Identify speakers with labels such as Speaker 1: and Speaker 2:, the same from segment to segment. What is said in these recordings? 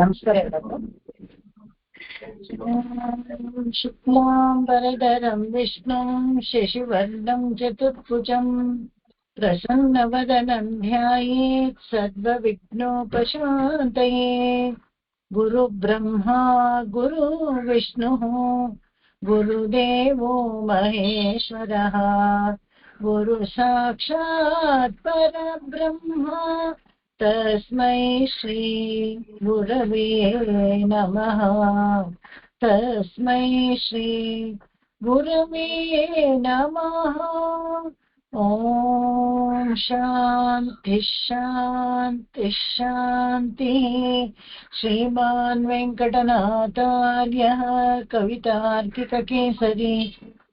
Speaker 1: ನಮಸ್ಕಾರ. ಶುಕ್ಲಾಂಬರಧರಂ ವಿಷ್ಣುಂ ಶಶಿವರ್ಣಂ ಚತುರ್ಭುಜಂ ಪ್ರಸನ್ನವದನಂ ಧ್ಯಾಯೇತ್ ಸರ್ವವಿಘ್ನೋಪಶಾಂತಯೇ. ಗುರು ಬ್ರಹ್ಮ ಗುರು ವಿಷ್ಣು ಗುರುದೇವೋ ಮಹೇಶ್ವರಃ. ಗುರು ಸಾಕ್ಷಾತ್ ಪರಬ್ರಹ್ಮ ತಸ್ಮೈ ಶ್ರೀ ಗುರವೇ ನಮಃ. ತಸ್ಮೈ ಶ್ರೀ ಗುರವೇ ನಮಃ. ಓಂ ಶಾಂತಿ ಶಾಂತಿ ಶಾಂತಿ. ಶ್ರೀಮಾನ್ ವೆಂಕಟನಾಥಾರ್ಯಃ ಕವಿತಾರ್ಕಿಕಕೇಸರಿ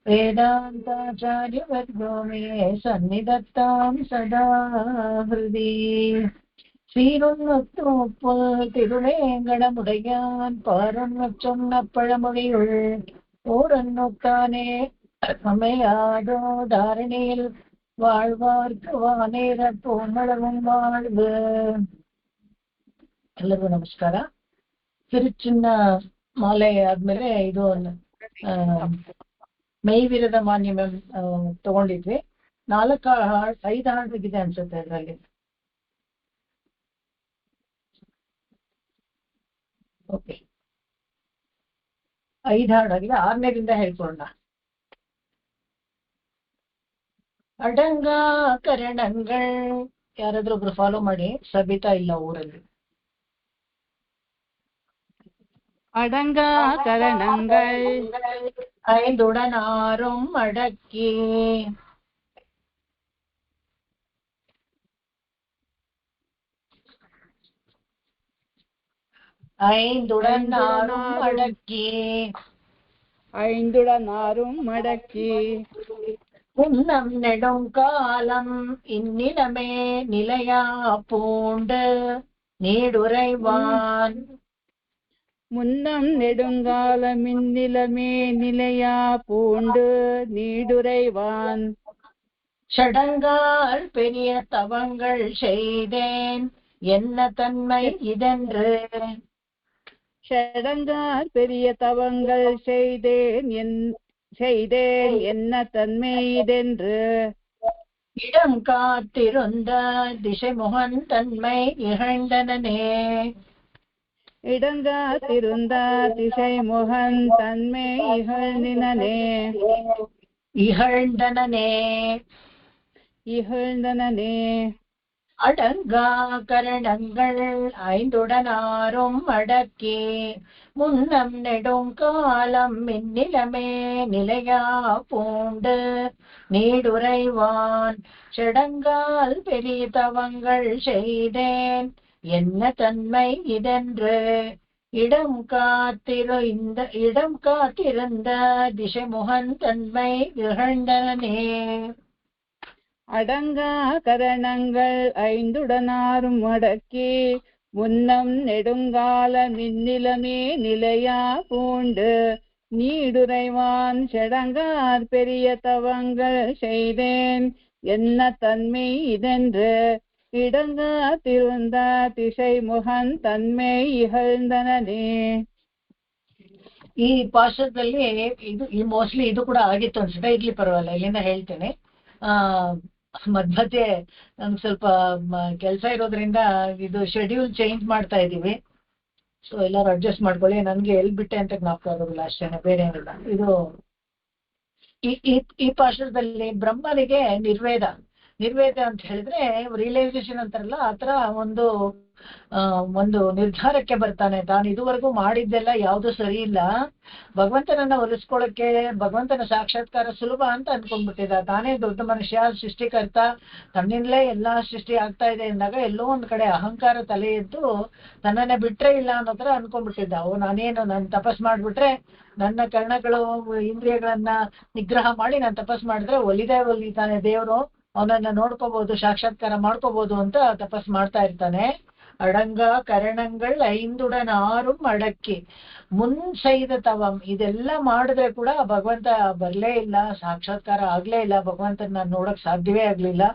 Speaker 1: ವೇದಾಂತಾಚಾರ್ಯವರ್ಗೋ ಮೇ ಸನ್ನಿಧತ್ತಾಂ ಸದಾ ಹೃದಿ. சீருன்னுப்பல் திருவேங்கடமுடையான் பாருன்னும் பழமொழியுள் ஓரன்னுத்தானே அமையாதோ தாரணியில் வாழ்வார்க்கு வானேர பூமளவும் வாழ்வு. ಎಲ್ಲರಿಗೂ ನಮಸ್ಕಾರ. ತಿರುಚಿನ್ನ ಮಾಲೆ ಆದ್ಮೇಲೆ ಇದು ಮೈವೀರದ ಮಾನ್ಯ ತಗೊಂಡಿದ್ವಿ. 5 ಹಾಡಿಗಿದೆ ಅನ್ಸುತ್ತೆ ಅದರಲ್ಲಿ. ಓಕೆ, 5 ಹಾಡಾಗಿದೆ. 6ನೇದಿಂದ ಹೇಳ್ಕೊಳ್ಳೋಣ. ಅಡಂಗ ಕರಣಂಗಳ್ ಯಾರಾದ್ರೂ ಒಬ್ರು ಫಾಲೋ ಮಾಡಿ. ಸಬಿತಾ ಇಲ್ಲ ಊರಲ್ಲಿ.
Speaker 2: அடங்க கரணங்கள்
Speaker 1: 5 அடக்கி 5 அடக்கி
Speaker 2: 5 மடக்கி
Speaker 1: உன்னம் நெடுங்காலம் இந்நிலமே நிலையா பூண்டு நீடுரைவான்.
Speaker 2: முன்னம் நெடுங்காலம் இந்நிலமே நிலையா பூண்டு நீடுரைவான்.
Speaker 1: ஷடங்கால் பெரிய தவங்கள் செய்தேன் என்ன தன்மை இதென்று.
Speaker 2: ஷடங்கால் பெரிய தவங்கள் செய்தேன் என்ன தன்மை இதென்று.
Speaker 1: இடம் காத்திருந்த திசை முகன் தன்மை இகழ்ந்தனனே.
Speaker 2: இடங்காத்திருந்த திசை முகன் தன்மை இகழ்ந்தனனே. இகழ்ந்தனனே.
Speaker 1: அடங்கா கரணங்கள் 5 அடக்கி முன்னம் நெடுங்காலம் மின்னிலமே நிலையா பூண்டு நீடுரைவான். ஷடங்கால் பெரிய தவங்கள் செய்தேன் என்ன தன்மை இதென்று. இடம் காத்திருந்த திசை முகன் தன்மை இகழ்ந்தனனே.
Speaker 2: அடங்கா கரணங்கள் 5 அடக்கி முன்னம் நெடுங்கால மின்னிலமே நிலையா பூண்டு நீடுரைவான். ஷடங்கார் பெரிய தவங்கள் செய்தேன் என்ன தன்மை இதென்று. இடங்காத்திருந்த திசை முகன் ತನ್ಮೈ ಇಹಳ್ದನನೇ.
Speaker 1: ಈ ಪಾಠದಲ್ಲಿ ಇದು ಮೋಸ್ಟ್ಲಿ ಇದು ಕೂಡ ಆಗಿತ್ತು ಅನ್ಸುತ್ತೆ. ಇರ್ಲಿ ಪರವಾಗಿಲ್ಲ, ಇಲ್ಲಿಂದ ಹೇಳ್ತೇನೆ. ಮಧ್ಯೆ ನಮ್ಗೆ ಸ್ವಲ್ಪ ಕೆಲಸ ಇರೋದ್ರಿಂದ ಇದು ಶೆಡ್ಯೂಲ್ ಚೇಂಜ್ ಮಾಡ್ತಾ ಇದೀವಿ. ಸೊ ಎಲ್ಲರೂ ಅಡ್ಜಸ್ಟ್ ಮಾಡ್ಕೊಳ್ಳಿ. ನನ್ಗೆ ಎಲ್ಲಿ ಬಿಟ್ಟೆ ಅಂತ ಜ್ಞಾಪಕ ಆಗೋದಿಲ್ಲ ಅಷ್ಟೇನೆ, ಬೇರೆ ಏನಿಲ್ಲ. ಇದು ಈ ಪಾಠದಲ್ಲಿ ಬ್ರಹ್ಮನಿಗೆ ನಿರ್ವೇದ ಅಂತ ಹೇಳಿದ್ರೆ ರಿಯಲೈಸೇಷನ್ ಅಂತಾರಲ್ಲ, ಆತರ ಒಂದು ನಿರ್ಧಾರಕ್ಕೆ ಬರ್ತಾನೆ. ತಾನು ಇದುವರೆಗೂ ಮಾಡಿದ್ದೆಲ್ಲ ಯಾವುದು ಸರಿ ಇಲ್ಲ, ಭಗವಂತನನ್ನ ಒಲಿಸ್ಕೊಳ್ಳಕ್ಕೆ ಭಗವಂತನ ಸಾಕ್ಷಾತ್ಕಾರ ಸುಲಭ ಅಂತ ಅನ್ಕೊಂಡ್ಬಿಟ್ಟಿದ್ದ. ತಾನೇ ದೊಡ್ಡ ಮನುಷ್ಯ, ಸೃಷ್ಟಿಕರ್ತ, ತನ್ನಿಂದಲೇ ಎಲ್ಲಾ ಸೃಷ್ಟಿ ಆಗ್ತಾ ಇದೆ ಎಂದಾಗ ಎಲ್ಲೋ ಒಂದ್ ಕಡೆ ಅಹಂಕಾರ ತಲೆ ಎದ್ದು ತನ್ನನ್ನೇ ಬಿಟ್ರೆ ಇಲ್ಲ ಅನ್ನೋ ತರ ಅನ್ಕೊಂಡ್ಬಿಟ್ಟಿದ್ದ. ನಾನು ತಪಸ್ ಮಾಡ್ಬಿಟ್ರೆ ನನ್ನ ಕರ್ಣಗಳು ಇಂದ್ರಿಯಗಳನ್ನ ನಿಗ್ರಹ ಮಾಡಿ ನಾನು ತಪಸ್ ಮಾಡಿದ್ರೆ ಒಲಿತಾನೆ ದೇವರು, ಅವನನ್ನ ನೋಡ್ಕೋಬಹುದು, ಸಾಕ್ಷಾತ್ಕಾರ ಮಾಡ್ಕೋಬಹುದು ಅಂತ ತಪಸ್ ಮಾಡ್ತಾ ಇರ್ತಾನೆ. அடங்கா கரணங்கள் ஐந்துடன் ஆறும் ಅಡಕ್ಕಿ ಮುನ್ செய்த ತವಂ ಇದೆಲ್ಲ ಮಾಡಿದ್ರೆ ಕೂಡ ಭಗವಂತ ಬರ್ಲೇ ಇಲ್ಲ, ಸಾಕ್ಷಾತ್ಕಾರ ಆಗ್ಲೇ ಇಲ್ಲ, ಭಗವಂತನ ನಾನು ನೋಡಕ್ ಸಾಧ್ಯವೇ ಆಗ್ಲಿಲ್ಲ.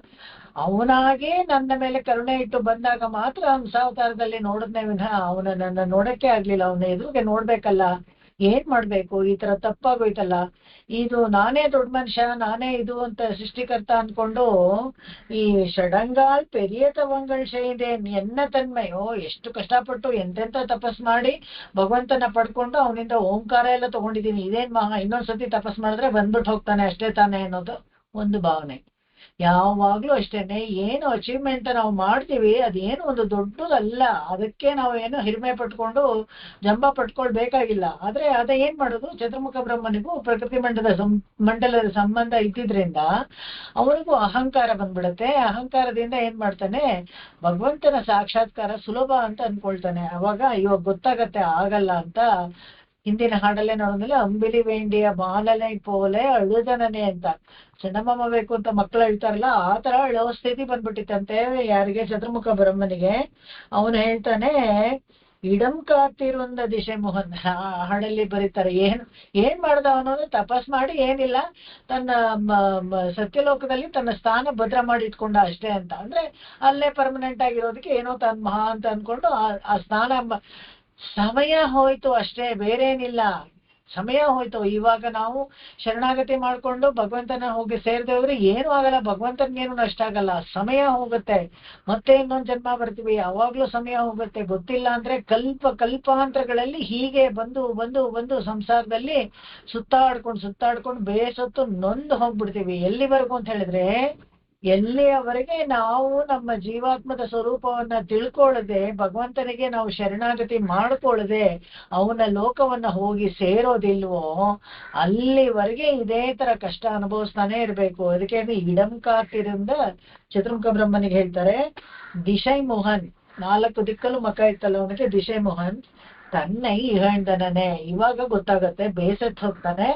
Speaker 1: ಅವನಾಗೇ ನನ್ನ ಮೇಲೆ ಕರುಣೆ ಇಟ್ಟು ಬಂದಾಗ ಮಾತ್ರ ಹಂಸಾವತಾರದಲ್ಲಿ ನೋಡಿದ್ನೇ ವಿನಃ ಅವನ ನನ್ನ ನೋಡಕ್ಕೆ ಆಗ್ಲಿಲ್ಲ. ಅವನ ಎದುರಿಗೆ ನೋಡ್ಬೇಕಲ್ಲ, ಏನ್ ಮಾಡ್ಬೇಕು, ಈ ತರ ತಪ್ಪಾಗೋಯ್ತಲ್ಲ, ಇದು ನಾನೇ ದೊಡ್ಡ ಮನುಷ್ಯ, ನಾನೇ ಇದು ಅಂತ ಸೃಷ್ಟಿಕರ್ತ ಅನ್ಕೊಂಡು ಈ ಷಡಂಗಾಲ್ ಪೆರಿಯ ತವಂಗಳ್ ಶೈದೆ ಎನ್ನ ತನ್ಮಯೋ, ಎಷ್ಟು ಕಷ್ಟಪಟ್ಟು ಎಂತೆಂತ ತಪಸ್ ಮಾಡಿ ಭಗವಂತನ ಪಡ್ಕೊಂಡು ಅವನಿಂದ ಓಂಕಾರ ಎಲ್ಲ ತಗೊಂಡಿದೀನಿ, ಇದೇನ್ ಮಹಾ ಇನ್ನೊಂದ್ಸತಿ ತಪಸ್ ಮಾಡಿದ್ರೆ ಬಂದ್ಬಿಟ್ಟು ಹೋಗ್ತಾನೆ ಅಷ್ಟೇ ತಾನೆ ಅನ್ನೋದು ಒಂದು ಭಾವನೆ. ಯಾವಾಗ್ಲೂ ಅಷ್ಟೇನೆ, ಏನು ಅಚೀವ್ಮೆಂಟ್ ನಾವು ಮಾಡ್ತೀವಿ ಅದೇನು ಒಂದು ದೊಡ್ಡದಲ್ಲ, ಅದಕ್ಕೆ ನಾವು ಏನು ಹಿರಿಮೆ ಪಟ್ಕೊಂಡು ಜಂಬ ಪಟ್ಕೊಳ್ಬೇಕಾಗಿಲ್ಲ. ಆದ್ರೆ ಅದ ಏನ್ ಮಾಡೋದು, ಚತುರ್ಮುಖ ಬ್ರಹ್ಮನಿಗೂ ಪ್ರಕೃತಿ ಮಂಡಲದ ಸಂಬಂಧ ಇದ್ದಿದ್ರಿಂದ ಅವನಿಗೂ ಅಹಂಕಾರ ಬಂದ್ಬಿಡತ್ತೆ. ಅಹಂಕಾರದಿಂದ ಏನ್ ಮಾಡ್ತಾನೆ, ಭಗವಂತನ ಸಾಕ್ಷಾತ್ಕಾರ ಸುಲಭ ಅಂತ ಅನ್ಕೊಳ್ತಾನೆ. ಅವಾಗ ಇವಾಗ ಗೊತ್ತಾಗತ್ತೆ ಆಗಲ್ಲ ಅಂತ. ಹಿಂದಿನ ಹಾಡಲ್ಲೇ ನೋಡೋದಿಲ್ಲ, ಅಂಬಿಲಿ ವೇಂಡಿಯ ಬಾಲನೆ ಪೋಲೆ ಅಳುದನನೆ ಅಂತ, ಚಂದಮಾಮ ಬೇಕು ಅಂತ ಮಕ್ಕಳು ಹೇಳ್ತಾರಲ್ಲ, ಆ ತರ ಅಳೋ ಸ್ಥಿತಿ ಬಂದ್ಬಿಟ್ಟಿತ್ತಂತೆ ಯಾರಿಗೆ, ಚತುರ್ಮುಖ ಬ್ರಹ್ಮನಿಗೆ. ಅವನು ಹೇಳ್ತಾನೆ, ಇಡಂ ಕಾತಿರುಂದ ದಿಶೆ ಮೋಹನ್ ಹಾಡಲ್ಲಿ ಬರೀತಾರೆ. ಏನ್ ಮಾಡ್ದ ಅವನು, ತಪಸ್ ಮಾಡಿ ಏನಿಲ್ಲ, ತನ್ನ ಸತ್ಯಲೋಕದಲ್ಲಿ ತನ್ನ ಸ್ಥಾನ ಭದ್ರ ಮಾಡಿ ಇಟ್ಕೊಂಡ ಅಷ್ಟೇ ಅಂತ. ಅಂದ್ರೆ ಅಲ್ಲೇ ಪರ್ಮನೆಂಟ್ ಆಗಿರೋದಕ್ಕೆ ಏನೋ ತನ್ನ ಮಹಾ ಅಂತ ಅನ್ಕೊಂಡು ಆ ಸ್ಥಾನ, ಸಮಯ ಹೋಯ್ತು ಅಷ್ಟೇ, ಬೇರೇನಿಲ್ಲ, ಸಮಯ ಹೋಯ್ತು. ಇವಾಗ ನಾವು ಶರಣಾಗತಿ ಮಾಡ್ಕೊಂಡು ಭಗವಂತನ ಹೋಗಿ ಸೇರ್ದೆ ಹೋದ್ರೆ ಏನು ಆಗಲ್ಲ, ಭಗವಂತನ್ಗೇನು ನಷ್ಟ ಆಗಲ್ಲ. ಸಮಯ ಹೋಗುತ್ತೆ, ಮತ್ತೆ ಇನ್ನೊಂದ್ ಜನ್ಮ ಬರ್ತೀವಿ, ಯಾವಾಗ್ಲೂ ಸಮಯ ಹೋಗುತ್ತೆ. ಗೊತ್ತಿಲ್ಲ ಅಂದ್ರೆ ಕಲ್ಪಾಂತರಗಳಲ್ಲಿ ಹೀಗೆ ಬಂದು ಬಂದು ಬಂದು ಸಂಸಾರದಲ್ಲಿ ಸುತ್ತಾಡ್ಕೊಂಡು ಬೇಸತ್ತು ನೊಂದು ಹೋಗ್ಬಿಡ್ತೀವಿ. ಎಲ್ಲಿವರೆಗೂ ಅಂತ ಹೇಳಿದ್ರೆ, ಎಲ್ಲಿಯವರೆಗೆ ನಾವು ನಮ್ಮ ಜೀವಾತ್ಮದ ಸ್ವರೂಪವನ್ನ ತಿಳ್ಕೊಳ್ಳದೆ, ಭಗವಂತನಿಗೆ ನಾವು ಶರಣಾಗತಿ ಮಾಡ್ಕೊಳ್ಳದೆ ಅವನ ಲೋಕವನ್ನ ಹೋಗಿ ಸೇರೋದಿಲ್ವೋ ಅಲ್ಲಿವರೆಗೆ ಇದೇ ತರ ಕಷ್ಟ ಅನುಭವಿಸ್ತಾನೆ ಇರ್ಬೇಕು. ಅದಕ್ಕೆ ಇಡಂ ಕಾತಿರಿಂದ ಚತುರ್ಮುಖ ಬ್ರಹ್ಮನಿಗೆ ಹೇಳ್ತಾರೆ, ದಿಶೈ ಮೋಹನ್, 4 ದಿಕ್ಕಲ್ಲೂ ಮಕ ಇತ್ತಲ್ಲ ಅವನಿಗೆ, ದಿಶೈ ಮೋಹನ್ ತನ್ನೈ ಇಹಂಡನೇ. ಇವಾಗ ಗೊತ್ತಾಗತ್ತೆ, ಬೇಸತ್ತು ಹೋಗ್ತಾನೆ,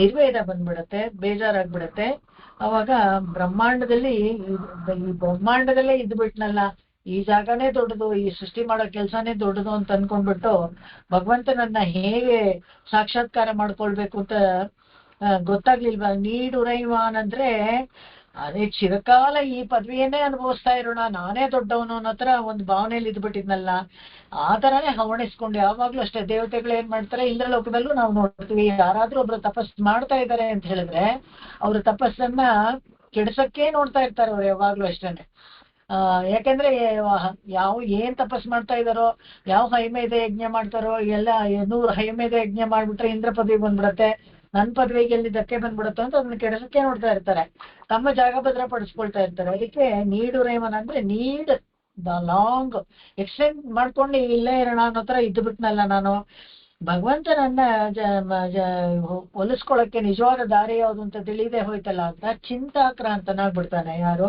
Speaker 1: ನಿರ್ವೇದ ಬಂದ್ಬಿಡತ್ತೆ, ಬೇಜಾರಾಗ್ಬಿಡತ್ತೆ. ಅವಾಗ ಬ್ರಹ್ಮಾಂಡದಲ್ಲೇ ಇದ್ಬಿಟ್ನಲ್ಲ, ಈ ಜಾಗನೇ ದೊಡ್ಡದು, ಈ ಸೃಷ್ಟಿ ಮಾಡೋ ಕೆಲ್ಸಾನೇ ದೊಡ್ಡದು ಅಂತ ಅನ್ಕೊಂಡ್ಬಿಟ್ಟು ಭಗವಂತನನ್ನ ಹೇಗೆ ಸಾಕ್ಷಾತ್ಕಾರ ಮಾಡ್ಕೊಳ್ಬೇಕು ಅಂತ ಗೊತ್ತಾಗ್ಲಿಲ್ವಾ. ನೀಡುರೈವಾನ್ ಅಂದ್ರೆ ಅದೇ ಚಿರಕಾಲ ಈ ಪದವಿಯನ್ನೇ ಅನುಭವಿಸ್ತಾ ಇರೋಣ, ನಾನೇ ದೊಡ್ಡವನು ಅನ್ನೋ ತರ ಒಂದು ಭಾವನೆಯಲ್ಲಿ ಇದ್ಬಿಟ್ಟಿದ್ನಲ್ಲ, ಆ ತರಾನೇ ಹವಣಿಸ್ಕೊಂಡು. ಯಾವಾಗ್ಲೂ ಅಷ್ಟೇ ದೇವತೆಗಳು ಏನ್ ಮಾಡ್ತಾರೆ, ಇಂದ್ರಲೋಕದಲ್ಲೂ ನಾವು ನೋಡ್ತೀವಿ, ಯಾರಾದ್ರೂ ಒಬ್ರು ತಪಸ್ ಮಾಡ್ತಾ ಇದ್ದಾರೆ ಅಂತ ಹೇಳಿದ್ರೆ ಅವ್ರ ತಪಸ್ಸನ್ನ ಕೆಡ್ಸಕ್ಕೆ ನೋಡ್ತಾ ಇರ್ತಾರೆ ಅವ್ರು ಯಾವಾಗ್ಲೂ ಅಷ್ಟೇನೆ. ಯಾಕಂದ್ರೆ ಏನ್ ತಪಸ್ ಮಾಡ್ತಾ ಇದಾರೋ, ಯಾವ ಹೈಮೇಧ ಯಜ್ಞ ಮಾಡ್ತಾರೋ, ಎಲ್ಲ 100 ಹೈಮೇಧ ಯಜ್ಞ ಮಾಡ್ಬಿಟ್ರೆ ಇಂದ್ರ ಪದವಿ ಬಂದ್ಬಿಡತ್ತೆ, ನನ್ ಪದವಿಗೆ ಎಲ್ಲಿ ಧಕ್ಕೆ ಬಂದ್ಬಿಡುತ್ತೋ ಅಂತ ಅದನ್ನ ಕೆಡಸಕ್ಕೆ ನೋಡ್ತಾ ಇರ್ತಾರೆ, ತಮ್ಮ ಜಾಗ ಭದ್ರ ಪಡಿಸ್ಕೊಳ್ತಾ ಇರ್ತಾರೆ. ಅದಕ್ಕೆ ನೀಡುರೈವನ್ ಅಂದ್ರೆ ನೀಡ್ ದ ಲಾಂಗ್ ಎಕ್ಸ್ಟೆಂಡ್ ಮಾಡ್ಕೊಂಡು ಇಲ್ಲೇ ಇರೋಣ ಅನ್ನೋ ತರ ಇದ್ದು ಬಿಟ್ನಲ್ಲ ನಾನು. ಭಗವಂತನನ್ನ ಹೊಲಿಸ್ಕೊಳಕ್ಕೆ ನಿಜವಾದ ದಾರಿ ಯಾವುದು ಅಂತ ತಿಳಿದೇ ಹೋಯ್ತಲ್ಲ ಅಂತ ಚಿಂತಾಕ್ರಾಂತನಾಗ್ಬಿಡ್ತಾನೆ. ಯಾರು,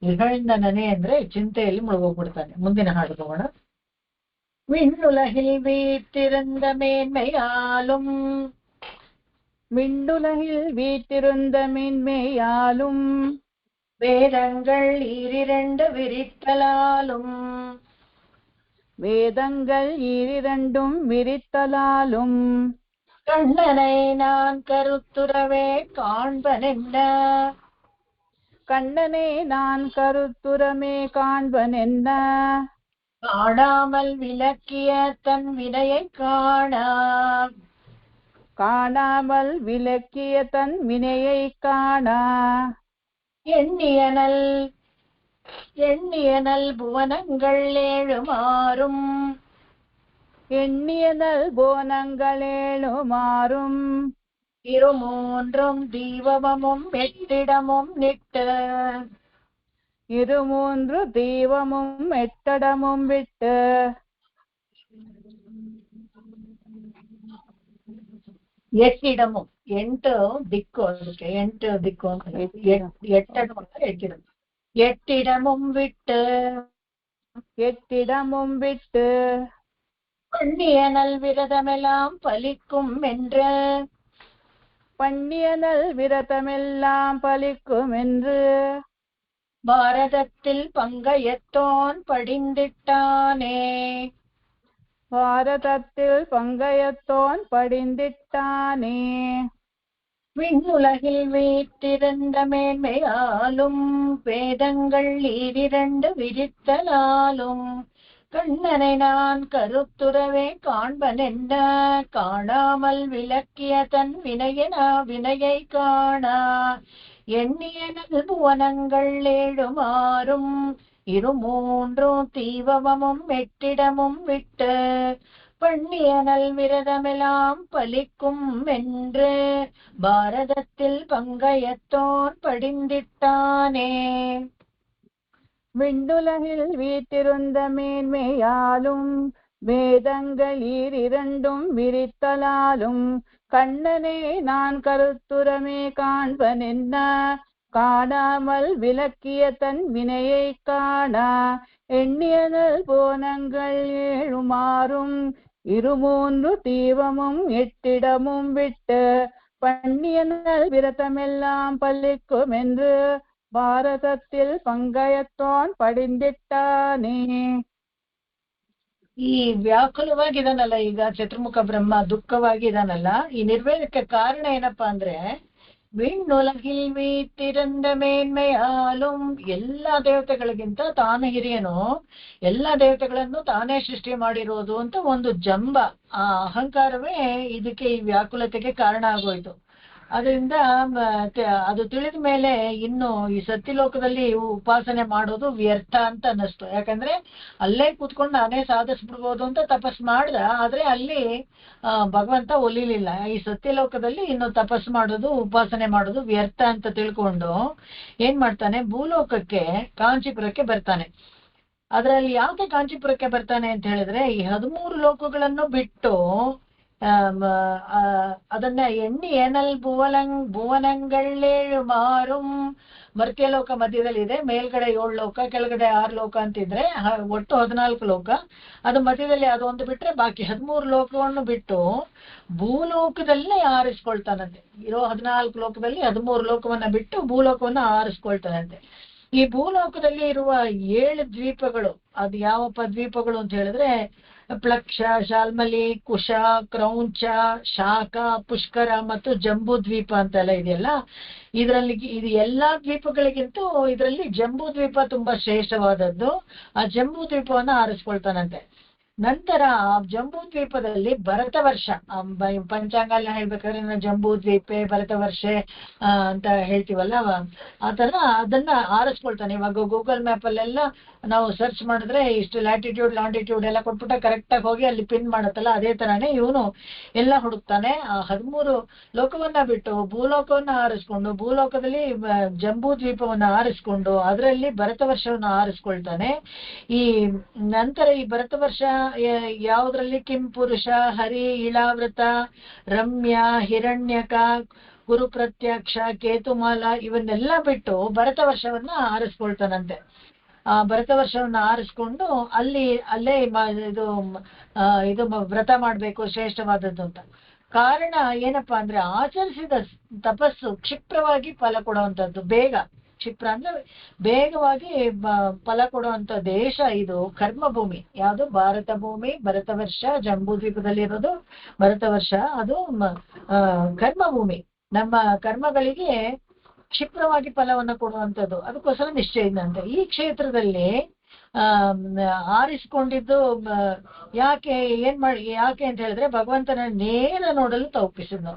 Speaker 1: ಇಹಂಡನೇ ಅಂದ್ರೆ ಚಿಂತೆಯಲ್ಲಿ ಮುಳುಗೋಗ್ಬಿಡ್ತಾನೆ. ಮುಂದಿನ ಹಾಡು ತಗೋಣ. விண்ணுலகில் வீற்றிருந்த மேன்மையாலும்
Speaker 2: விண்ணுலகில் வீற்றிருந்த மேன்மையாலும்
Speaker 1: வேதங்கள் ஈரிரண்டு விரித்தலாலும்
Speaker 2: வேதங்கள் ஈரிரண்டும் விரித்தலாலும்
Speaker 1: கண்ணனை நான் கருத்துறவே காண்பனென்ன,
Speaker 2: கண்ணனை நான் கருத்துரமே காண்பனென்ன,
Speaker 1: காணாமல் விலக்கிய தன் வினையை காணா,
Speaker 2: காணாமல் விலக்கிய தன் வினையை காணா,
Speaker 1: எண்ணியனல் புவனங்கள் ஏழுமாறும்,
Speaker 2: எண்ணியனல் புவனங்கள் ஏழுமாறும்,
Speaker 1: இருமூன்றும் தீபமும் 8இடமும் நிட்டு,
Speaker 2: இருமூன்று தீபமும் 8இடமும் விட்டு,
Speaker 1: 8 இடமும் 8 ದಿಕ್ಕು, ಅದಕ್ಕೆ 8 ದಿಕ್ಕು ಅಂತ 8 இடமும் விட்டு,
Speaker 2: 8 இடமும் விட்டு,
Speaker 1: பண்ணியனல் விரதமெல்லாம் பலிக்கும் என்று,
Speaker 2: பண்ணியனல் விரதமெல்லாம் பலிக்கும் என்று,
Speaker 1: பாரதத்தில் பங்கயத்தோன் படிந்திட்டானே.
Speaker 2: பாரதத்தில் பங்கயத்தோன் படிந்திட்டானே.
Speaker 1: விண்ணுலகில் வீற்றிருந்த மேன்மையாலும் வேதங்கள் ஈரிரண்டு விரித்தலாலும் கண்ணனை நான் கருத்துறவே காண்பனென்ன காணாமல் விளக்கிய தன் வினையை காணா எண்ணியனது புவனங்கள் ஏழுமாறும் இருமூன்றும் தீவமும் எட்டிடமும் விட்டு பண்ணியனல் விரதமெல்லாம் பலிக்கும் என்று பாரதத்தில் பங்கயத்தோன் படிந்திட்டானே.
Speaker 2: விண்ணுலகில் வீற்றிருந்த மேன்மையாலும் வேதங்கள் இரண்டும் விரித்தலாலும் கண்ணனே நான் கருத்துரமே காண்பனென்ன காணாமல் விளக்கிய தன் வினையை காணா எண்ணியனல் போனங்கள் ஏழுமாறும் இருமூன்று தீவமும் எட்டிடமும் விட்டு பண்ணியனல் விரதமெல்லாம் பலிக்கும் என்று ಭಾರತத்தில் ಪಂಗಯತ್ತೋನ್ ಪಡಿಂದಿಟ್ಟಾನೆ.
Speaker 1: ಈ ವ್ಯಾಕುಲವಾಗಿದಾನಲ್ಲ ಈಗ ಚತುರ್ಮುಖ ಬ್ರಹ್ಮ, ದುಃಖವಾಗಿದಾನಲ್ಲ, ಈ ನಿರ್ವೇದಕ್ಕೆ ಕಾರಣ ಏನಪ್ಪಾ ಅಂದ್ರೆ ವಿಣ್ಣುಲಗಿಲ್ வீற்றிருந்த ಮೇನ್ಮೆಯಾಲುಂ, ಎಲ್ಲಾ ದೇವತೆಗಳಿಗಿಂತ ತಾನು ಹಿರಿಯನು, ಎಲ್ಲಾ ದೇವತೆಗಳನ್ನು ತಾನೇ ಸೃಷ್ಟಿ ಮಾಡಿರೋದು ಅಂತ ಒಂದು ಜಂಬ, ಆ ಅಹಂಕಾರವೇ ಇದಕ್ಕೆ ಈ ವ್ಯಾಕುಲತೆಗೆ ಕಾರಣ ಆಗೋಯ್ತು. ಅದರಿಂದ ಅದು ತಿಳಿದ ಮೇಲೆ ಇನ್ನು ಈ ಸತ್ಯಲೋಕದಲ್ಲಿ ಉಪಾಸನೆ ಮಾಡೋದು ವ್ಯರ್ಥ ಅಂತ ಅನ್ನಿಸ್ತು. ಯಾಕಂದ್ರೆ ಅಲ್ಲೇ ಕೂತ್ಕೊಂಡು ನಾನೇ ಸಾಧಿಸ್ಬಿಡ್ಬೋದು ಅಂತ ತಪಸ್ ಮಾಡ್ದ, ಆದ್ರೆ ಅಲ್ಲಿ ಭಗವಂತ ಒಲಿಲಿಲ್ಲ. ಈ ಸತ್ಯಲೋಕದಲ್ಲಿ ಇನ್ನು ತಪಸ್ ಮಾಡೋದು ಉಪಾಸನೆ ಮಾಡೋದು ವ್ಯರ್ಥ ಅಂತ ತಿಳ್ಕೊಂಡು ಏನ್ ಮಾಡ್ತಾನೆ, ಭೂಲೋಕಕ್ಕೆ ಕಾಂಚೀಪುರಕ್ಕೆ ಬರ್ತಾನೆ. ಅದರಲ್ಲಿ ಯಾಕೆ ಕಾಂಚೀಪುರಕ್ಕೆ ಬರ್ತಾನೆ ಅಂತ ಹೇಳಿದ್ರೆ, ಈ 13 ಲೋಕಗಳನ್ನು ಬಿಟ್ಟು ಅದನ್ನ ಎಣ್ಣಿ ಏನಲ್ ಭುವನಗಳೇಳು ಮಾರುಂ, ಮರ್ತ್ಯಲೋಕ ಮಧ್ಯದಲ್ಲಿದೆ, ಮೇಲ್ಗಡೆ 7 ಲೋಕ, ಕೆಳಗಡೆ 6 ಲೋಕ ಅಂತಿದ್ರೆ ಒಟ್ಟು 14 ಲೋಕ. ಅದು ಮಧ್ಯದಲ್ಲಿ ಅದೊಂದು ಬಿಟ್ರೆ ಬಾಕಿ 13 ಲೋಕವನ್ನು ಬಿಟ್ಟು ಭೂಲೋಕದಲ್ಲೇ ಆರಿಸ್ಕೊಳ್ತಾನಂತೆ. ಇರೋ 14 ಲೋಕದಲ್ಲಿ 13 ಲೋಕವನ್ನ ಬಿಟ್ಟು ಭೂಲೋಕವನ್ನ ಆರಿಸ್ಕೊಳ್ತಾನಂತೆ. ಈ ಭೂಲೋಕದಲ್ಲಿ ಇರುವ 7 ದ್ವೀಪಗಳು, ಅದು ಯಾವಪ್ಪ ದ್ವೀಪಗಳು ಅಂತ ಹೇಳಿದ್ರೆ, ಪ್ಲಕ್ಷ, ಶಾಲ್ಮಲಿ, ಕುಶ, ಕ್ರೌಂಚ, ಶಾಖ, ಪುಷ್ಕರ ಮತ್ತು ಜಂಬೂ ದ್ವೀಪ ಅಂತೆಲ್ಲ ಇದೆಯಲ್ಲ. ಇದು ಎಲ್ಲಾ ದ್ವೀಪಗಳಿಗಿಂತೂ ಇದರಲ್ಲಿ ಜಂಬೂ ದ್ವೀಪ ತುಂಬಾ ಶ್ರೇಷ್ಠವಾದದ್ದು. ಆ ಜಂಬೂ ದ್ವೀಪವನ್ನ ಆರಿಸ್ಕೊಳ್ತಾನಂತೆ. ನಂತರ ಜಂಬೂ ದ್ವೀಪದಲ್ಲಿ ಭರತ ವರ್ಷ, ಪಂಚಾಂಗ ಹೇಳ್ಬೇಕಾದ್ರೆ ಜಂಬೂ ದ್ವೀಪೆ ಭರತ ವರ್ಷೆ ಅಂತ ಹೇಳ್ತೀವಲ್ಲ, ಆ ತರ ಅದನ್ನ ಆರಿಸ್ಕೊಳ್ತಾನೆ. ಇವಾಗ ಗೂಗಲ್ ಮ್ಯಾಪ್ ಅಲ್ಲೆಲ್ಲ ನಾವು ಸರ್ಚ್ ಮಾಡಿದ್ರೆ ಇಷ್ಟು ಲ್ಯಾಟಿಟ್ಯೂಡ್ ಲಾಂಟಿಟ್ಯೂಡ್ ಎಲ್ಲ ಕೊಟ್ಬಿಟ್ಟ ಕರೆಕ್ಟ್ ಆಗಿ ಹೋಗಿ ಅಲ್ಲಿ ಪಿನ್ ಮಾಡುತ್ತಲ್ಲ, ಅದೇ ತರಾನೇ ಇವನು ಎಲ್ಲ ಹುಡುಕ್ತಾನೆ. ಆ 13 ಲೋಕವನ್ನ ಬಿಟ್ಟು ಭೂಲೋಕವನ್ನ ಆರಿಸ್ಕೊಂಡು, ಭೂಲೋಕದಲ್ಲಿ ಜಂಬೂ ದ್ವೀಪವನ್ನ ಆರಿಸ್ಕೊಂಡು ಅದರಲ್ಲಿ ಭರತ ವರ್ಷವನ್ನ ಆರಿಸ್ಕೊಳ್ತಾನೆ. ಈ ನಂತರ ಈ ಭರತ ವರ್ಷ ಯಾವುದ್ರಲ್ಲಿ ಕಿಂ ಪುರುಷ, ಹರಿ, ಇಳಾವೃತ, ರಮ್ಯ, ಹಿರಣ್ಯಕ, ಗುರು ಪ್ರತ್ಯಕ್ಷ, ಕೇತುಮಾಲ ಇವನ್ನೆಲ್ಲ ಬಿಟ್ಟು ಭರತ ವರ್ಷವನ್ನ ಆರಿಸ್ಕೊಳ್ತಾನಂತೆ. ಆ ಭರತ ವರ್ಷವನ್ನ ಆರಿಸ್ಕೊಂಡು ಅಲ್ಲೇ ಇದು ವ್ರತ ಮಾಡ್ಬೇಕು ಶ್ರೇಷ್ಠವಾದದ್ದು ಅಂತ. ಕಾರಣ ಏನಪ್ಪಾ ಅಂದ್ರೆ, ಆಚರಿಸಿದ ತಪಸ್ಸು ಕ್ಷಿಪ್ರವಾಗಿ ಫಲ ಕೊಡುವಂಥದ್ದು, ಕ್ಷಿಪ್ರ ಅಂದ್ರೆ ಬೇಗವಾಗಿ ಫಲ ಕೊಡುವಂತ ದೇಶ ಇದು, ಕರ್ಮಭೂಮಿ. ಯಾವುದು? ಭಾರತ ಭೂಮಿ, ಭರತ ವರ್ಷ, ಜಂಬೂ ದ್ವೀಪದಲ್ಲಿ ಇರೋದು ಭರತ ವರ್ಷ, ಅದು ಕರ್ಮಭೂಮಿ. ನಮ್ಮ ಕರ್ಮಗಳಿಗೆ ಕ್ಷಿಪ್ರವಾಗಿ ಫಲವನ್ನ ಕೊಡುವಂಥದ್ದು, ಅದಕ್ಕೋಸ್ಕರ ನಿಶ್ಚಯದಂತೆ. ಈ ಕ್ಷೇತ್ರದಲ್ಲಿ ಆರಿಸಿಕೊಂಡಿದ್ದು ಯಾಕೆ ಅಂತ ಹೇಳಿದ್ರೆ, ಭಗವಂತನ ನೇರ ನೋಡಲು ತಪ್ಪಿಸಿದ್ನು.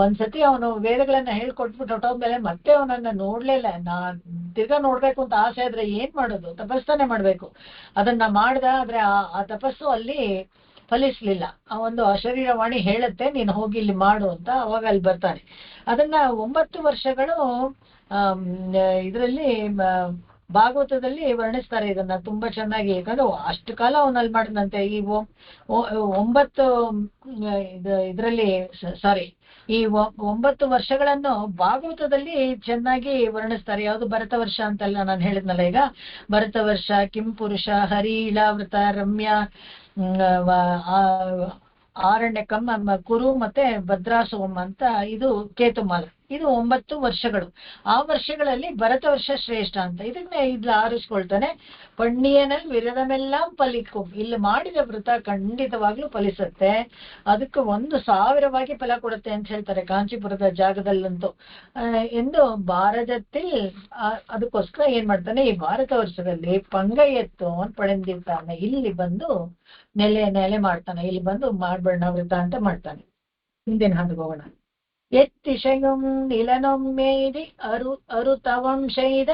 Speaker 1: ಒಂದ್ಸತಿ ಅವನು ವೇದಗಳನ್ನ ಹೇಳ್ಕೊಟ್ಬಿಟ್ಟು ಹೊಟ್ಟೋದ್ಮೇಲೆ ಮತ್ತೆ ಅವನನ್ನ ನೋಡ್ಲಿಲ್ಲ. ತಿರ್ಗಾ ನೋಡ್ಬೇಕು ಅಂತ ಆಸೆ ಆದ್ರೆ ಏನ್ ಮಾಡೋದು? ತಪಸ್ತಾನೆ ಮಾಡ್ಬೇಕು. ಅದನ್ನ ಮಾಡ್ದ, ಆದ್ರೆ ಆ ತಪಸ್ಸು ಅಲ್ಲಿ ಫಲಿಸ್ಲಿಲ್ಲ. ಆ ಒಂದು ಅಶರೀರವಾಣಿ ಹೇಳುತ್ತೆ ನೀನು ಹೋಗಿ ಇಲ್ಲಿ ಮಾಡು ಅಂತ, ಅವಾಗ ಅಲ್ಲಿ ಬರ್ತಾನೆ. ಅದನ್ನ 9 ವರ್ಷಗಳು ಇದರಲ್ಲಿ ಭಾಗವತದಲ್ಲಿ ವರ್ಣಿಸ್ತಾರೆ ಇದನ್ನ ತುಂಬಾ ಚೆನ್ನಾಗಿ. ಯಾಕಂದ್ರೆ ಅಷ್ಟು ಕಾಲ ಅವನಲ್ಲಿ ಮಾಡಿದಂತೆ. ಈ 9 ಇದರಲ್ಲಿ ಈ 9 ವರ್ಷಗಳನ್ನು ಭಾಗವತದಲ್ಲಿ ಚೆನ್ನಾಗಿ ವರ್ಣಿಸ್ತಾರೆ. ಯಾವುದು? ಭರತ ವರ್ಷ ಅಂತೆಲ್ಲ ನಾನು ಹೇಳಿದ್ನಲ್ಲ ಈಗ. ಭರತ ವರ್ಷ, ಕಿಂ ಪುರುಷ, ಹರಿ, ಇಳಾವೃತ, ರಮ್ಯ, ಆರಣ್ಯಕಂ, ಕುರು ಮತ್ತೆ ಭದ್ರಾಸುವಂ ಅಂತ ಇದು ಕೇತುಮಾಲ. ಇದು 9 ವರ್ಷಗಳು. ಆ ವರ್ಷಗಳಲ್ಲಿ ಭರತ ವರ್ಷ ಶ್ರೇಷ್ಠ ಅಂತ ಇದನ್ನೇ ಇಲ್ಲಿ ಆರಿಸ್ಕೊಳ್ತಾನೆ. ಪಣ್ಣಿಯನಲ್ಲಿ ವಿರದಮೆல்லாம் ಫಲಿக்கும், ಇಲ್ಲಿ ಮಾಡಿದ ವ್ರತ ಖಂಡಿತವಾಗ್ಲೂ ಫಲಿಸುತ್ತೆ, ಅದಕ್ಕೆ 1,000ವಾಗಿ ಫಲ ಕೊಡುತ್ತೆ ಅಂತ ಹೇಳ್ತಾರೆ ಕಾಂಚೀಪುರದ ಜಾಗದಲ್ಲಂತೂ ಎಂದು ಭಾರತത്തിൽ. ಅದಕ್ಕೋಸ್ಕರ ಏನ್ ಮಾಡ್ತಾನೆ, ಈ ಭಾರತ ವರ್ಷದಲ್ಲಿ ಪಂಗಯತ್ತು ಅಂತ ಪಡೆದಿರ್ತಾನೆ, ಇಲ್ಲಿ ಬಂದು ನೆಲೆ ಮಾಡ್ತಾನೆ, ಇಲ್ಲಿ ಬಂದು ಮಾಡ್ಬೇಡ ವ್ರತ ಅಂತ ಮಾಡ್ತಾನೆ. ಹಿಂದಿನ ಹಾಡಿಗೆ ಹೋಗೋಣ. எத்திசையும் நிலனும் எய்தி அருதவம் செய்த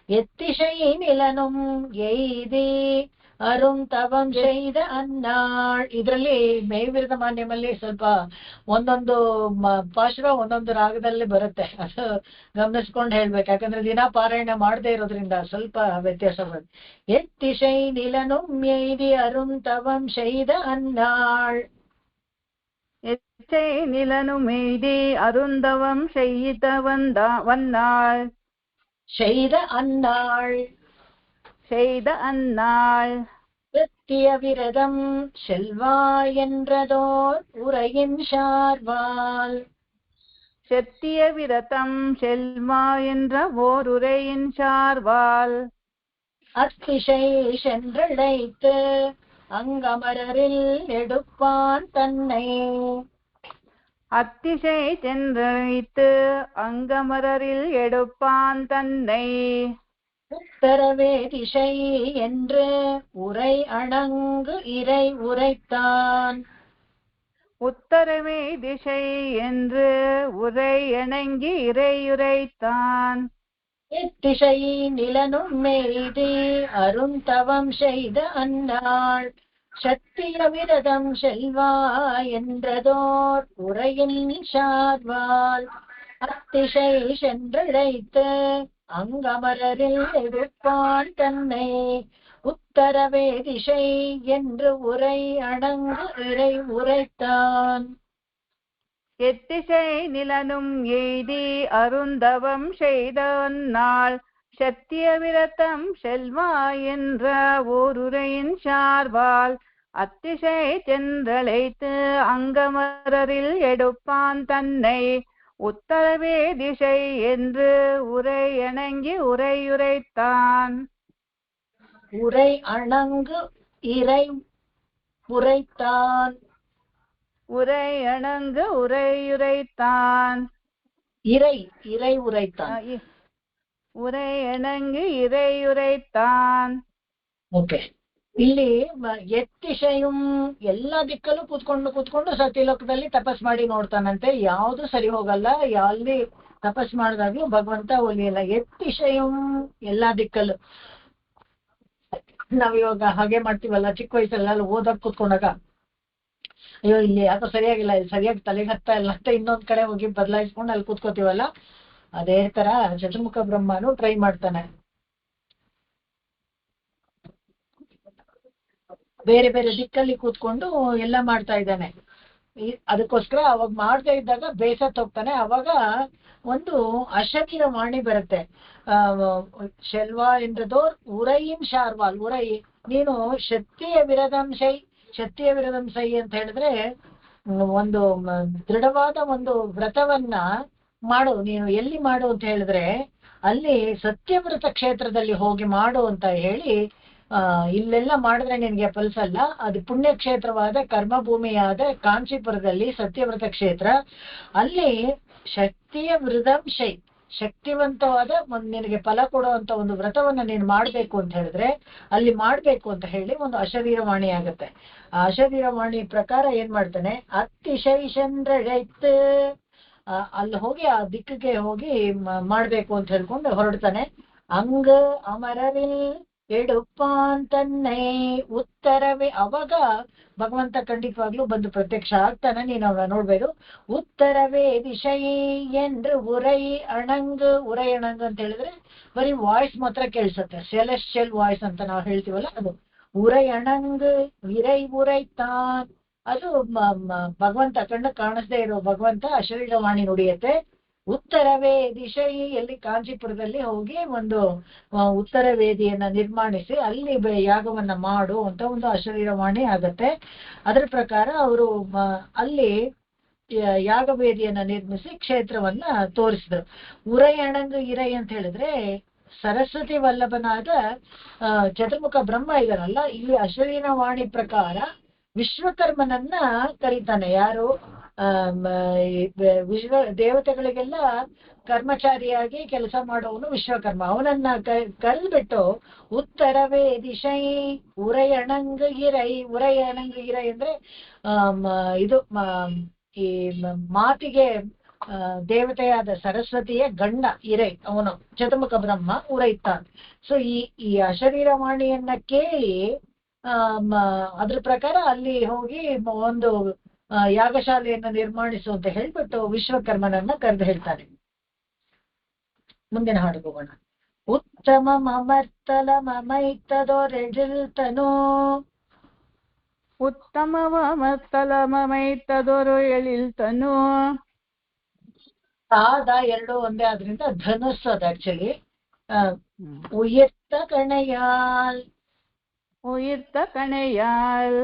Speaker 1: எத்திசை நிலனும் எய்ದಿ ತವಂ செய்த ಅನ್ನಾಳ್. ಇದರಲ್ಲಿ ಮೇವಿರದ ಮಾನ್ಯಮಲ್ಲಿ ಸ್ವಲ್ಪ ಒಂದೊಂದು ಪಾಶುರ ಒಂದೊಂದು ರಾಗದಲ್ಲಿ ಬರುತ್ತೆ, ಅದು ಗಮನಿಸ್ಕೊಂಡು ಹೇಳ್ಬೇಕು, ಯಾಕಂದ್ರೆ ದಿನ ಪಾರಾಯಣ ಮಾಡದೇ ಇರೋದ್ರಿಂದ ಸ್ವಲ್ಪ ವ್ಯತ್ಯಾಸ ಬರುತ್ತೆ. ಎತ್ತಿಶೈ ನಿಲನುಂ ಎಯ್ದಿ ತವಂ செய்த ಅನ್ನಾಳ್.
Speaker 2: எச்சை நிலனும் எய்தி அருந்தவம் செய்த வந்தாள்
Speaker 1: செய்த அன்னாள் செத்திய விரதம் செல்வா என்றதோர் உரையின் சார்வால்.
Speaker 2: செத்திய விரதம் செல்வா என்ற ஓர் உரையின் சார்வால்.
Speaker 1: அத்திசை சென்றழைத்து அங்கமரில் எடுப்பான் தன்னை.
Speaker 2: அத்திசை சென்றழைத்து அங்கமரில் எடுப்பான் தன்னை.
Speaker 1: உத்தரவே திசை என்று உரை அணங்கு இறை உரைத்தான்.
Speaker 2: உத்தரவே திசை என்று உரை அணங்கி இறையுரைத்தான்.
Speaker 1: எத்திசை நிலனும் எய்தி அருந்தவம் செய்த அன்னாள் சத்திய விரதம் செல்வா என்றதோர் உரையின் சார்வால். அத்திசை சென்றழைத்து அங்கமரில் எடுப்பான் தன்னை. உத்தரவே திசை என்று உரை அணங்கு இறை உரைத்தான்.
Speaker 2: எத்திசை நிலனும் எய்தி அருந்தவம் செய்த அன்னாள் சத்திய விரதம் செல்வா என்ற ஓருரையின் சார்வால். அத்திசை சென்றழைத்து அங்கமரில் எடுப்பான் தன்னை. உத்தரவே திசை என்று உரை அணங்கி உரையுரைத்தான்.
Speaker 1: உரை அணங்கு இறை உரைத்தான்.
Speaker 2: உரை அணங்கு உரையுரைத்தான்.
Speaker 1: இறை உரைத்தான்.
Speaker 2: ಉರೈ ಅಣಂಗಿ ಇರೆಯುರೈತಾನ್.
Speaker 1: ಓಕೆ, ಇಲ್ಲಿ ಎತ್ತಿಶಯಂ ಎಲ್ಲಾ ದಿಕ್ಕಲ್ಲೂ ಕೂತ್ಕೊಂಡು ಸತ್ಯಲೋಕದಲ್ಲಿ ತಪಸ್ ಮಾಡಿ ನೋಡ್ತಾನಂತೆ, ಯಾವುದು ಸರಿ ಹೋಗಲ್ಲ, ಅಲ್ಲಿ ತಪಸ್ ಮಾಡಿದಾಗ್ಲೂ ಭಗವಂತ ಒಲಿಯಲ್ಲ. ಎತ್ತಿಶಯಂ ಎಲ್ಲಾ ದಿಕ್ಕಲ್ಲೂ. ನಾವಿವಾಗ ಹಾಗೆ ಮಾಡ್ತೀವಲ್ಲ, ಚಿಕ್ಕ ವಯಸ್ಸಲ್ಲ ಓದಕ್ ಕೂತ್ಕೊಂಡಾಗ, ಅಯ್ಯೋ ಇಲ್ಲಿ ಯಾಕೋ ಸರಿಯಾಗಿಲ್ಲ, ಇಲ್ಲಿ ಸರಿಯಾಗಿ ತಲೆಗೆ ಹತ್ತಾ ಇಲ್ಲ ಅಂತ ಇನ್ನೊಂದ್ ಕಡೆ ಹೋಗಿ ಬದಲಾಯಿಸ್ಕೊಂಡು ಅಲ್ಲಿ ಕೂತ್ಕೋತೀವಲ್ಲ, ಅದೇ ತರ ಚತುರ್ಮುಖ ಬ್ರಹ್ಮನು ಟ್ರೈ ಮಾಡ್ತಾನೆ. ಬೇರೆ ಬೇರೆ ದಿಕ್ಕಲ್ಲಿ ಕೂತ್ಕೊಂಡು ಎಲ್ಲ ಮಾಡ್ತಾ ಇದ್ದಾನೆ. ಅದಕ್ಕೋಸ್ಕರ ಅವಾಗ ಮಾಡ್ತಾ ಇದ್ದಾಗ ಬೇಸತ್ ಹೋಗ್ತಾನೆ. ಅವಾಗ ಒಂದು ಅಶರೀರ ವಾಣಿ ಬರುತ್ತೆ. ಶೆಲ್ವಾ ಎಂದ್ರದೋರ್ ಉರೈನ್ ಶಾರ್ವಾಲ್. ಉರೈ, ನೀನು ಶಕ್ತಿಯ ವಿರದಂಸೈ ಅಂತ ಹೇಳಿದ್ರೆ ಒಂದು ದೃಢವಾದ ಒಂದು ವ್ರತವನ್ನ ಮಾಡು. ನೀನು ಎಲ್ಲಿ ಮಾಡು ಅಂತ ಹೇಳಿದ್ರೆ ಅಲ್ಲಿ ಸತ್ಯವ್ರತ ಕ್ಷೇತ್ರದಲ್ಲಿ ಹೋಗಿ ಮಾಡು ಅಂತ ಹೇಳಿ, ಇಲ್ಲೆಲ್ಲ ಮಾಡಿದ್ರೆ ನಿನ್ಗೆ ಫಲಿಸಲ್ಲ, ಅದು ಪುಣ್ಯಕ್ಷೇತ್ರವಾದ ಕರ್ಮಭೂಮಿಯಾದ ಕಾಂಚೀಪುರದಲ್ಲಿ ಸತ್ಯವ್ರತ ಕ್ಷೇತ್ರ, ಅಲ್ಲಿ ಶಕ್ತಿಯ ವೃದಂಶೈ, ಶಕ್ತಿವಂತವಾದ ನಿನಗೆ ಫಲ ಕೊಡುವಂತ ಒಂದು ವ್ರತವನ್ನ ನೀನು ಮಾಡ್ಬೇಕು ಅಂತ ಹೇಳಿದ್ರೆ ಅಲ್ಲಿ ಮಾಡ್ಬೇಕು ಅಂತ ಹೇಳಿ ಒಂದು ಅಶರೀರವಾಣಿ ಆಗತ್ತೆ. ಆ ಅಶರೀರವಾಣಿ ಪ್ರಕಾರ ಏನ್ ಮಾಡ್ತಾನೆ, ಅತಿಶೈ ಚಂದ್ರೈತ್, ಅಲ್ಲಿ ಹೋಗಿ ಆ ದಿಕ್ಕಿಗೆ ಹೋಗಿ ಮಾಡ್ಬೇಕು ಅಂತ ಹೇಳ್ಕೊಂಡು ಹೊರಡ್ತಾನೆ. ಅಂಗ ಅಮರರಿಲ್ ಎಡುಪಾನ್ ತನ್ನೈ ಉತ್ತರವೇ. ಅವಾಗ ಭಗವಂತ ಖಂಡಿತವಾಗ್ಲೂ ಬಂದು ಪ್ರತ್ಯಕ್ಷ ಆಗ್ತಾನೆ, ನೀನು ಅವನ ನೋಡ್ಬೇಕು. ಉತ್ತರವೇ ದಿಶೈ ಎಂದ್ರೆ ಉರೈ ಅಣಂಗ್ ಅಂತ ಹೇಳಿದ್ರೆ ಬರೀ ವಾಯ್ಸ್ ಮಾತ್ರ ಕೇಳಿಸುತ್ತೆ, ಸೆಲೆಸ್ಟಿಯಲ್ ವಾಯ್ಸ್ ಅಂತ ನಾವು ಹೇಳ್ತೀವಲ್ಲ ಅದು. ಉರೈ ಅಣಂಗ್ ವಿರೈ ಉರೈತಾನ್, ಅದು ಭಗವಂತ ಕಣ್ಣು ಕಾಣಿಸದೇ ಇರೋ ಭಗವಂತ ಅಶರೀರವಾಣಿ ನುಡಿಯತ್ತೆ. ಉತ್ತರವೇ ದಿಶೈ, ಎಲ್ಲಿ ಕಾಂಚೀಪುರದಲ್ಲಿ ಹೋಗಿ ಒಂದು ಉತ್ತರ ವೇದಿಯನ್ನ ನಿರ್ಮಾಣಿಸಿ ಅಲ್ಲಿ ಯಾಗವನ್ನ ಮಾಡು ಅಂತ ಒಂದು ಅಶರೀರವಾಣಿ ಆಗತ್ತೆ. ಅದರ ಪ್ರಕಾರ ಅವರು ಅಲ್ಲಿ ಯಾಗವೇದಿಯನ್ನ ನಿರ್ಮಿಸಿ ಕ್ಷೇತ್ರವನ್ನ ತೋರಿಸಿದ್ರು. ಉರಯಣಂಗ ಇರೈ ಅಂತ ಹೇಳಿದ್ರೆ ಸರಸ್ವತಿ ವಲ್ಲಭನಾದ ಚತುರ್ಮುಖ ಬ್ರಹ್ಮ ಇದಾರಲ್ಲ, ಇಲ್ಲಿ ಅಶರೀರ ವಾಣಿ ಪ್ರಕಾರ ವಿಶ್ವಕರ್ಮನನ್ನ ಕರೀತಾನೆ. ಯಾರು ವಿಶ್ವ ದೇವತೆಗಳಿಗೆಲ್ಲ ಕರ್ಮಚಾರಿಯಾಗಿ ಕೆಲಸ ಮಾಡೋವನು ವಿಶ್ವಕರ್ಮ. ಅವನನ್ನ ಕರೆದ್ಬಿಟ್ಟು ಉತ್ತರವೇ ದಿಶೈ ಉರಯಣಂಗ ಇರೈ. ಉರಯಣಂಗ ಇರೈ ಅಂದ್ರೆ ಇದು ಈ ಮಾತಿಗೆ ದೇವತೆಯಾದ ಸರಸ್ವತಿಯ ಗಂಡ ಇರೈ, ಅವನು ಚತುರ್ಮುಖ ಬ್ರಹ್ಮ ಉರೈತಾನೆ. ಸೊ ಈ ಅಶರೀರವಾಣಿಯನ್ನ ಕೇಳಿ ಅದ್ರ ಪ್ರಕಾರ ಅಲ್ಲಿ ಹೋಗಿ ಒಂದು ಯಾಗಶಾಲೆಯನ್ನ ನಿರ್ಮಾಣಿಸು ಅಂತ ಹೇಳ್ಬಿಟ್ಟು ವಿಶ್ವಕರ್ಮನನ್ನ ಕರೆದು ಹೇಳ್ತಾನೆ. ಮುಂದಿನ ಹಾಡು ಹೋಗೋಣ. ಉತ್ತಮ ಮಮರ್ತಲ ಮಮೈತದೊರೆಜಿಲ್ತನು.
Speaker 2: ಉತ್ತಮವ ಮತ್ತಲ ಮಮೈತದೊರು ಎಳಿಲ್ತನು.
Speaker 1: ಸಾದ ಎರಡು ಒಂದೇ ಆದ್ರಿಂದ ಧನುಸ್ಸು ಅದು ಆಕ್ಚುಲಿ. ಉಯರ್ತ ಕಣಯಾಲ್.
Speaker 2: ಉಯಿರ್ತ ಕಣೆಯಾಲ್.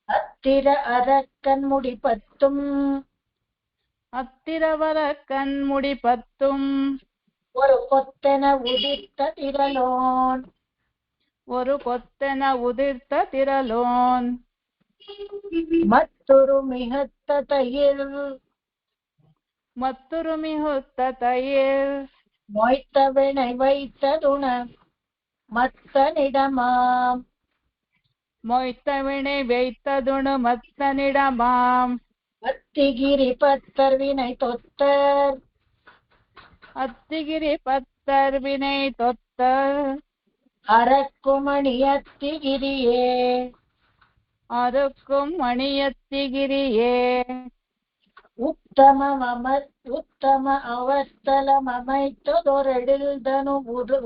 Speaker 1: ಹತ್ತಿರ ಅರಕ್ಕನ್ ಮುಡಿಪತ್ತುಂ.
Speaker 2: ಹತ್ತಿರವರ ಕಣ್ಮುಡಿಪತ್ತುಂ.
Speaker 1: ஒரு கொத்தென உதிர்த்த திரளோன்.
Speaker 2: ஒரு கொத்தென உதிர்த்த திரளோன்.
Speaker 1: மற்றொரு மிகத்த தயிர்.
Speaker 2: மற்றொரு மிகுத்த தயிர்.
Speaker 1: மொய்த்த வினை வைத்த துண மத்தனிடமாம்.
Speaker 2: மொய்த்த வினை வைத்ததுணு மத்தனிடமாம்.
Speaker 1: அத்திகிரி பத்தர் வினை தொத்தர்.
Speaker 2: அத்திகிரி பத்தர் வினை தொத்தர்.
Speaker 1: அரக்கும் அணியத்திகிரியே.
Speaker 2: அறுக்கும் மணியத்திகிரியே.
Speaker 1: உத்தம அவஸ்தல மமைத்ததொரெழில்தனு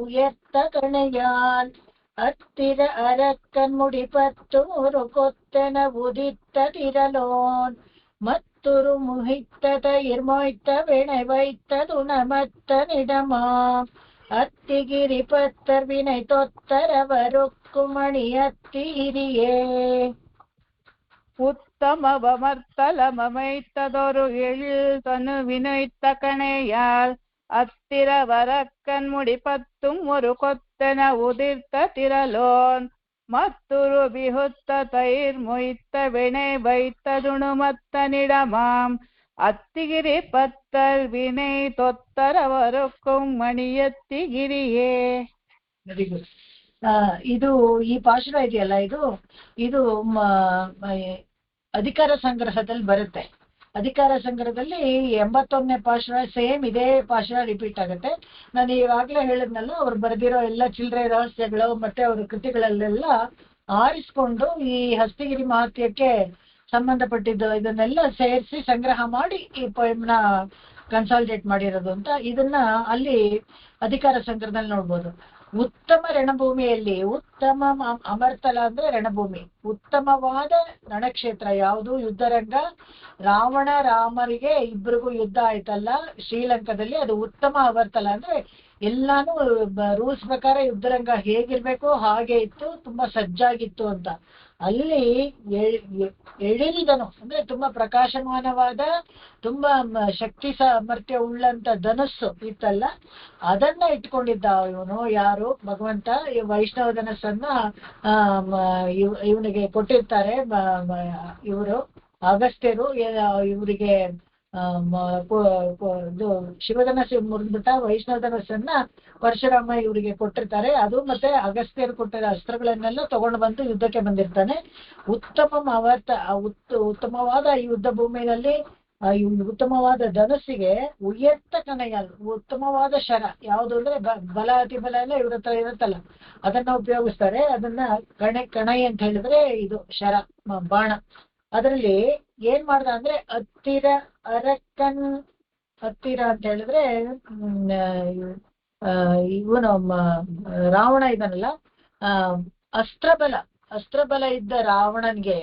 Speaker 1: உயர்த்த கணையால். ಹತ್ತಿರ ಅರಕ್ಕನ್ ಮುಡಿಪತ್ತು ஒரு கொத்தென உதித்த திரளோன். மத்துரு முகித்த தயிர் மொய்த்த வினை வைத்த துணமத்தனிடமா. அத்திகிரி பத்தர் வினை தொத்தரவருக்கும் மணியத்திகிரியே.
Speaker 2: ಉತ್ತಮವ ಮರ್ತಲ ಮಮೈತದೊರು ಎಳಿಲ್ತನು ವಿನೊಯ್ತ ಕಣೆಯಾಲ್. ಹತ್ತಿರವರ ಕಣ್ಮುಡಿಪತ್ತುಂ ஒரு கொத்தென உதிர்த்த திரளோன். மத்துரு பிகுத்த தயிர் மொய்த்த வினை வைத்ததுணு மத்தனிடமாம். அத்திகிரி பத்தர் வினை தொத்தரவருக்கும் ಮಣಿಯತ್ತಿಗಿರಿಯೇ.
Speaker 1: Very good. ಇದು ಈ ಪಾಶುರ ಇದೆಯಲ್ಲ, ಇದು ಅಧಿಕಾರ ಸಂಗ್ರಹದಲ್ಲಿ ಬರುತ್ತೆ. ಅಧಿಕಾರ ಸಂಗ್ರಹದಲ್ಲಿ 81ನೇ ಪಾಶುರ ಸೇಮ್ ಇದೇ ಪಾಶುರ ರಿಪೀಟ್ ಆಗುತ್ತೆ. ನಾನು ಈಗಾಗಲೇ ಹೇಳಿದ್ನಲ್ಲ, ಅವ್ರು ಬರೆದಿರೋ ಎಲ್ಲ ಚಿಲ್ಲರೆ ರಹಸ್ಯಗಳು ಮತ್ತೆ ಅವ್ರ ಕೃತಿಗಳಲ್ಲೆಲ್ಲ ಆರಿಸ್ಕೊಂಡು ಈ ಹಸ್ತಿಗಿರಿ ಮಹಾತ್ಯಕ್ಕೆ ಸಂಬಂಧಪಟ್ಟಿದ್ದು ಇದನ್ನೆಲ್ಲ ಸೇರಿಸಿ ಸಂಗ್ರಹ ಮಾಡಿ ಈ ಪೊಯಮ್ನ ಕನ್ಸಾಲಿಡೇಟ್ ಮಾಡಿರೋದು ಅಂತ. ಇದನ್ನ ಅಲ್ಲಿ ಅಧಿಕಾರ ಸಂಗ್ರಹದಲ್ಲಿ ನೋಡ್ಬೋದು. ಉತ್ತಮ ರಣಭೂಮಿಯಲ್ಲಿ, ಉತ್ತಮ ಅಮರ್ತಲ ಅಂದ್ರೆ ರಣಭೂಮಿ, ಉತ್ತಮವಾದ ರಣಕ್ಷೇತ್ರ ಯಾವುದು? ಯುದ್ಧರಂಗ. ರಾಮರಿಗೆ ಇಬ್ಬರಿಗೂ ಯುದ್ಧ ಆಯ್ತಲ್ಲ ಶ್ರೀಲಂಕಾದಲ್ಲಿ, ಅದು ಉತ್ತಮ ಅವರ್ತಲ. ಅಂದ್ರೆ ಎಲ್ಲಾನು ರೂಲ್ಸ್ ಪ್ರಕಾರ ಯುದ್ಧರಂಗ ಹೇಗಿರ್ಬೇಕು ಹಾಗೆ ಇತ್ತು, ತುಂಬಾ ಸಜ್ಜಾಗಿತ್ತು ಅಂತ. ಅಲ್ಲಿ ಎಳಿಲ್ದನು ಅಂದ್ರೆ ತುಂಬಾ ಪ್ರಕಾಶಮಾನವಾದ, ತುಂಬಾ ಶಕ್ತಿ ಸಾಮರ್ಥ್ಯ ಉಳ್ಳಂತ ಧನಸ್ಸು ಇತ್ತಲ್ಲ, ಅದನ್ನ ಇಟ್ಕೊಂಡಿದ್ದ ಇವನು. ಯಾರು? ಭಗವಂತ. ಈ ವೈಷ್ಣವ ಧನಸ್ಸನ್ನ ಇವನಿಗೆ ಕೊಟ್ಟಿರ್ತಾರೆ ಇವರು ಅಗಸ್ತ್ಯರು. ಇವರಿಗೆ ಇದು ಶಿವಧನಸ್ಸು ಮುರಿದ್ಬಿಟ್ಟ ವೈಷ್ಣವ ಧನಸ್ಸನ್ನ ಪರಶುರಾಮ ಇವರಿಗೆ ಕೊಟ್ಟಿರ್ತಾರೆ. ಅದು ಮತ್ತೆ ಅಗಸ್ತ್ಯರು ಕೊಟ್ಟಿರೋ ಅಸ್ತ್ರಗಳನ್ನೆಲ್ಲ ತಗೊಂಡು ಬಂದು ಯುದ್ಧಕ್ಕೆ ಬಂದಿರ್ತಾನೆ. ಉತ್ತಮವಾದ ಈ ಯುದ್ಧ ಭೂಮಿಯಲ್ಲಿ ಉತ್ತಮವಾದ ಧನಸ್ಸಿಗೆ ಉಯರ್ತ ಕಣೆಯಲ್, ಉತ್ತಮವಾದ ಶರ ಯಾವುದು ಅಂದ್ರೆ ಬಲ ಅತಿ ಬಲ ಎಲ್ಲ ಇವ್ರ ಹತ್ರ ಇರುತ್ತಲ್ಲ, ಅದನ್ನ ಉಪಯೋಗಿಸ್ತಾರೆ. ಅದನ್ನ ಕಣೈ ಅಂತ ಹೇಳಿದ್ರೆ ಇದು ಶರ, ಬಾಣ. ಅದರಲ್ಲಿ ಏನ್ ಮಾಡ್ದ ಅಂದ್ರೆ ಹತ್ತಿರ ಅರಕ್ಕನ್. ಹತ್ತಿರ ಅಂತ ಹೇಳಿದ್ರೆ ಇವನು ರಾವಣ ಇದಾನಲ್ಲ, ಅಸ್ತ್ರಬಲ ಇದ್ದ ರಾವಣನ್ಗೆ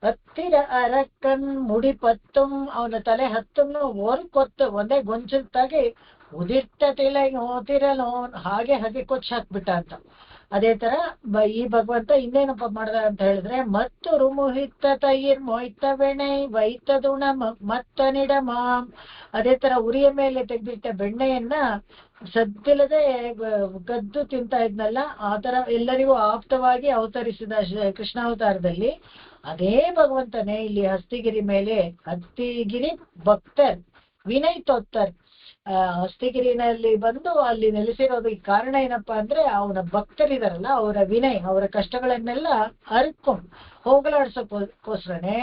Speaker 1: ಹತ್ತಿರ ಅರಕ್ಕನ್ ಮುಡಿಪತ್ತುಂ, ಅವನ ತಲೆ ಹತ್ತನ್ನು ಕೊತ್ತು ಒಂದೇ ಗೊಂಚತ್ತಾಗಿ ಉದಿರ್ತ ತಿರಲೋನ್, ಹಾಗೆ ಕೊಚ್ಚಿ ಹಾಕ್ಬಿಟ್ಟ ಅಂತ. ಅದೇ ತರ ಈ ಭಗವಂತ ಇನ್ನೇನಪ್ಪ ಮಾಡ್ದ ಅಂತ ಹೇಳಿದ್ರೆ, ಮತ್ತು ರುಮುಹಿತ್ತ ತೈರ್ ಮೊಯ್ತ ಬೆಣ್ಣೆ ವೈತದುಣ ಮತ್ತ ನಿಡಮಾಂ. ಅದೇ ತರ ಉರಿಯ ಮೇಲೆ ತೆಗೆದಿಟ್ಟ ಬೆಣ್ಣೆಯನ್ನ ಸದ್ದಿಲ್ಲದೆ ಗದ್ದು ತಿಂತ ಇದ್ನಲ್ಲ, ಆ ತರ ಎಲ್ಲರಿಗೂ ಆಪ್ತವಾಗಿ ಅವತರಿಸಿದ ಕೃಷ್ಣಾವತಾರದಲ್ಲಿ ಅದೇ ಭಗವಂತನೇ ಇಲ್ಲಿ ಹಸ್ತಿಗಿರಿ ಮೇಲೆ, ಹಸ್ತಿಗಿರಿ ಭಕ್ತರ್ ವಿನಯ್ ತೋತ್ತರ್ ಹಸ್ತಿಗಿರಿನಲ್ಲಿ ಬಂದು ಅಲ್ಲಿ ನೆಲೆಸಿರೋದಕ್ಕೆ ಕಾರಣ ಏನಪ್ಪಾ ಅಂದ್ರೆ, ಅವನ ಭಕ್ತರಿದಾರಲ್ಲ ಅವರ ವಿನಯ್, ಅವರ ಕಷ್ಟಗಳನ್ನೆಲ್ಲ ಅರ್ಕೊಂಡು ಹೋಗಲಾಡ್ಸೋಕೋಸ್ಕರನೇ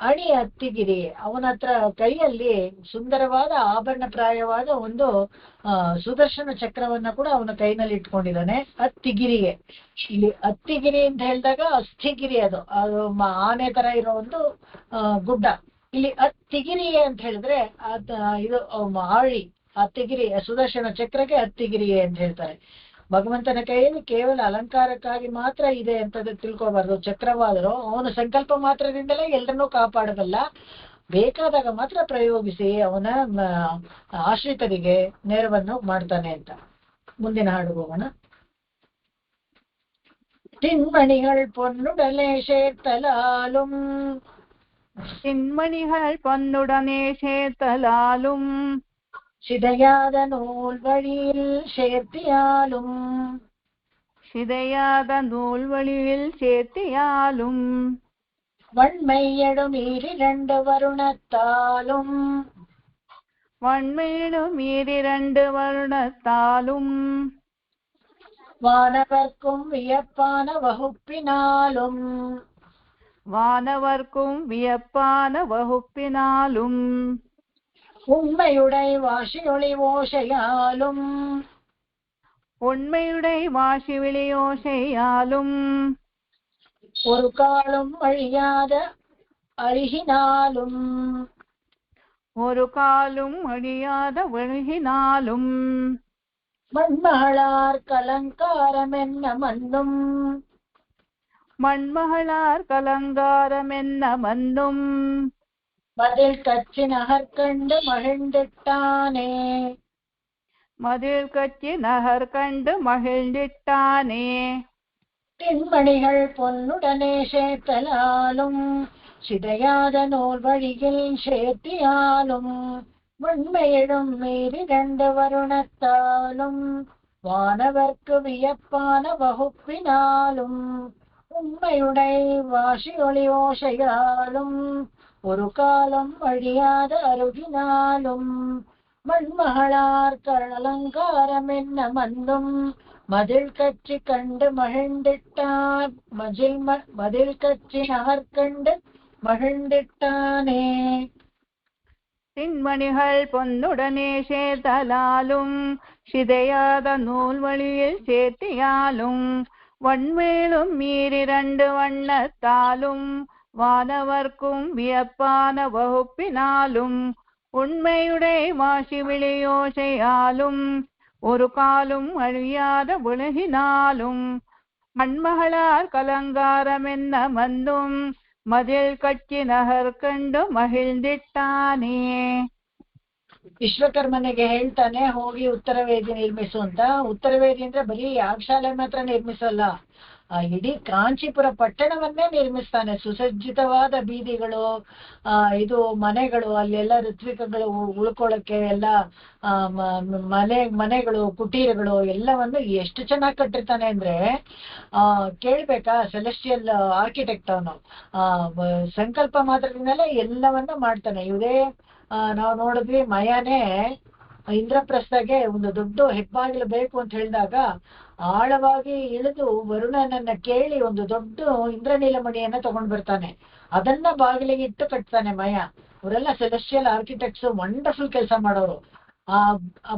Speaker 1: ಅಣಿ ಹತ್ತಿಗಿರಿ, ಅವನ ಹತ್ರ ಕೈಯಲ್ಲಿ ಸುಂದರವಾದ ಆಭರಣಪ್ರಾಯವಾದ ಒಂದು ಸುದರ್ಶನ ಚಕ್ರವನ್ನ ಕೂಡ ಅವನ ಕೈನಲ್ಲಿ ಇಟ್ಕೊಂಡಿದ್ದಾನೆ ಹತ್ತಿಗಿರಿಗೆ. ಇಲ್ಲಿ ಹತ್ತಿಗಿರಿ ಅಂತ ಹೇಳಿದಾಗ ಅಸ್ಥಿಗಿರಿ, ಅದು ಆನೆ ತರ ಇರೋ ಒಂದು ಗುಡ್ಡ. ಇಲ್ಲಿ ಹತ್ತಿಗಿರಿ ಅಂತ ಹೇಳಿದ್ರೆ ಇದು ಆಳಿ, ಹತ್ತಿಗಿರಿ ಸುದರ್ಶನ ಚಕ್ರಕ್ಕೆ ಹತ್ತಿಗಿರಿ ಅಂತ ಹೇಳ್ತಾರೆ. ಭಗವಂತನ ಕೈಯಲ್ಲಿ ಕೇವಲ ಅಲಂಕಾರಕ್ಕಾಗಿ ಮಾತ್ರ ಇದೆ ಅಂತ ತಿಳ್ಕೊಬಾರ್ದು. ಚಕ್ರವಾದರೂ ಅವನ ಸಂಕಲ್ಪ ಮಾತ್ರದಿಂದಲೇ ಎಲ್ಲರನ್ನೂ ಕಾಪಾಡೋದಲ್ಲ, ಬೇಕಾದಾಗ ಮಾತ್ರ ಪ್ರಯೋಗಿಸಿ ಅವನ ಆಶ್ರಿತರಿಗೆ ನೆರವನ್ನು ಮಾಡ್ತಾನೆ ಅಂತ. ಮುಂದಿನ ಹಾಡು ಹೋಗೋಣ. திண்மணிகள் பொன்னுடனே சேர்த்தலாலும்
Speaker 2: திண்மணிகள் பொன்னுடனே சேர்த்தலாலும்
Speaker 1: சிதையாத நூல் வழியில் சேர்த்தியாலும்
Speaker 2: சிதையாத நூல் வழியில் சேர்த்தியாலும்
Speaker 1: வன்மையடும் இரண்டு வருணத்தாலும்
Speaker 2: வன்மையிடும் இரண்டு வருணத்தாலும்
Speaker 1: வானவர்க்கும் வியப்பான வகுப்பினாலும்
Speaker 2: வானவர்க்கும் வியப்பான வகுப்பினாலும்
Speaker 1: உண்மையுடை வாசியொளி ஓசையாலும்
Speaker 2: உண்மையுடை வாசி விளியோசையாலும்
Speaker 1: ஒரு காலம் அழியாத அருகினாலும்
Speaker 2: ஒரு காலும் அழியாத ஒழுகினாலும்
Speaker 1: மண்மகளார் கலங்காரம் என்ன மன்னும்
Speaker 2: மண்மகளார் கலங்காரம் என்ன மன்னும்
Speaker 1: மதில் கச்சி நகர்கண்டு மகிழ்ந்திட்டானே
Speaker 2: மதில் கச்சி நகர் கண்டு மகிழ்ந்திட்டானே
Speaker 1: திண்மணிகள் பொன்னுடனே சேர்த்தலாலும் சிதையாத நூல் வழியில் சேர்த்தியாலும் வன்மையிடும் இரண்டு வருணத்தாலும் வானவர்க்கு வியப்பான வகுப்பினாலும் உண்மையுடை வாசியொளி ஓசையாலும் ஒரு காலம் அழியாத அருகினாலும் மண்மகளார் அலங்காரம் என்ன மன்னும் மதில் கட்சி கண்டு மகிழ்ந்திட்டான் மதில் கட்சி நகர் கண்டு மகிழ்ந்திட்டானே.
Speaker 2: திண்மணிகள் பொன்னுடனே சேர்த்தலாலும் சிதையாத நூல் வழியில் சேர்த்தியாலும் வன்மேலும் மீறிரண்டு வண்ணத்தாலும் வானவர்க்கும் வியப்பான வகுப்பினாலும் உண்மையுடை வாசி விளியோசையாலும் ஒரு காலும் அழியாத உலகினாலும் மண்மகளார் கலங்காரம் என்ன மன்னும் மதில் கட்சி நகர் ಕಂಡು ಮಹಿಳ್ದಿಟ್ಟಾನೆ.
Speaker 1: ವಿಶ್ವಕರ್ಮನಿಗೆ ಹೇಳ್ತಾನೆ ಹೋಗಿ ಉತ್ತರ ವೇದಿ ನಿರ್ಮಿಸು ಅಂತ. ಉತ್ತರ ವೇದಿ ಅಂದ್ರೆ ಬರೀ ಯಾಗಶಾಲೆ ಮಾತ್ರ ನಿರ್ಮಿಸಲ್ಲ, ಇಡೀ ಕಾಂಚೀಪುರ ಪಟ್ಟಣವನ್ನೇ ನಿರ್ಮಿಸ್ತಾನೆ. ಸುಸಜ್ಜಿತವಾದ ಬೀದಿಗಳು, ಇದು ಮನೆಗಳು, ಅಲ್ಲೆಲ್ಲ ಋತ್ವಿಕಗಳು ಉಳ್ಕೊಳ್ಳಕ್ಕೆ ಎಲ್ಲ ಮನೆಗಳು, ಕುಟೀರಗಳು ಎಲ್ಲವನ್ನು ಎಷ್ಟು ಚೆನ್ನಾಗಿ ಕಟ್ಟಿರ್ತಾನೆ ಅಂದ್ರೆ ಕೇಳ್ಬೇಕಾ. ಸೆಲೆಸ್ಟಿಯಲ್ ಆರ್ಕಿಟೆಕ್ಟ್ ಅವನು. ಸಂಕಲ್ಪ ಮಾತ್ರದಿಂದಲೇ ಎಲ್ಲವನ್ನ ಮಾಡ್ತಾನೆ. ಇದೇ ನಾವು ನೋಡಿದ್ವಿ, ಮಯಾನೇ ಇಂದ್ರಪ್ರಸ್ಥಗೆ ಒಂದು ದೊಡ್ಡ ಹೆಬ್ಬಾಗಿಲು ಬೇಕು ಅಂತ ಹೇಳಿದಾಗ ಆಳವಾಗಿ ಇಳಿದು ವರುಣನನ್ನ ಕೇಳಿ ಒಂದು ದೊಡ್ಡ ಇಂದ್ರನೀಲಮಣಿಯನ್ನ ತಗೊಂಡ್ ಬರ್ತಾನೆ. ಅದನ್ನ ಬಾಗಿಲಿಗೆ ಇಟ್ಟು ಕಟ್ತಾನೆ ಮಯ. ಅವರೆಲ್ಲ ಸೆಲೆಸ್ಟಿಯಲ್ ಆರ್ಕಿಟೆಕ್ಟ್ಸ್, ವಂಡರ್ಫುಲ್ ಕೆಲಸ ಮಾಡೋರು. ಆ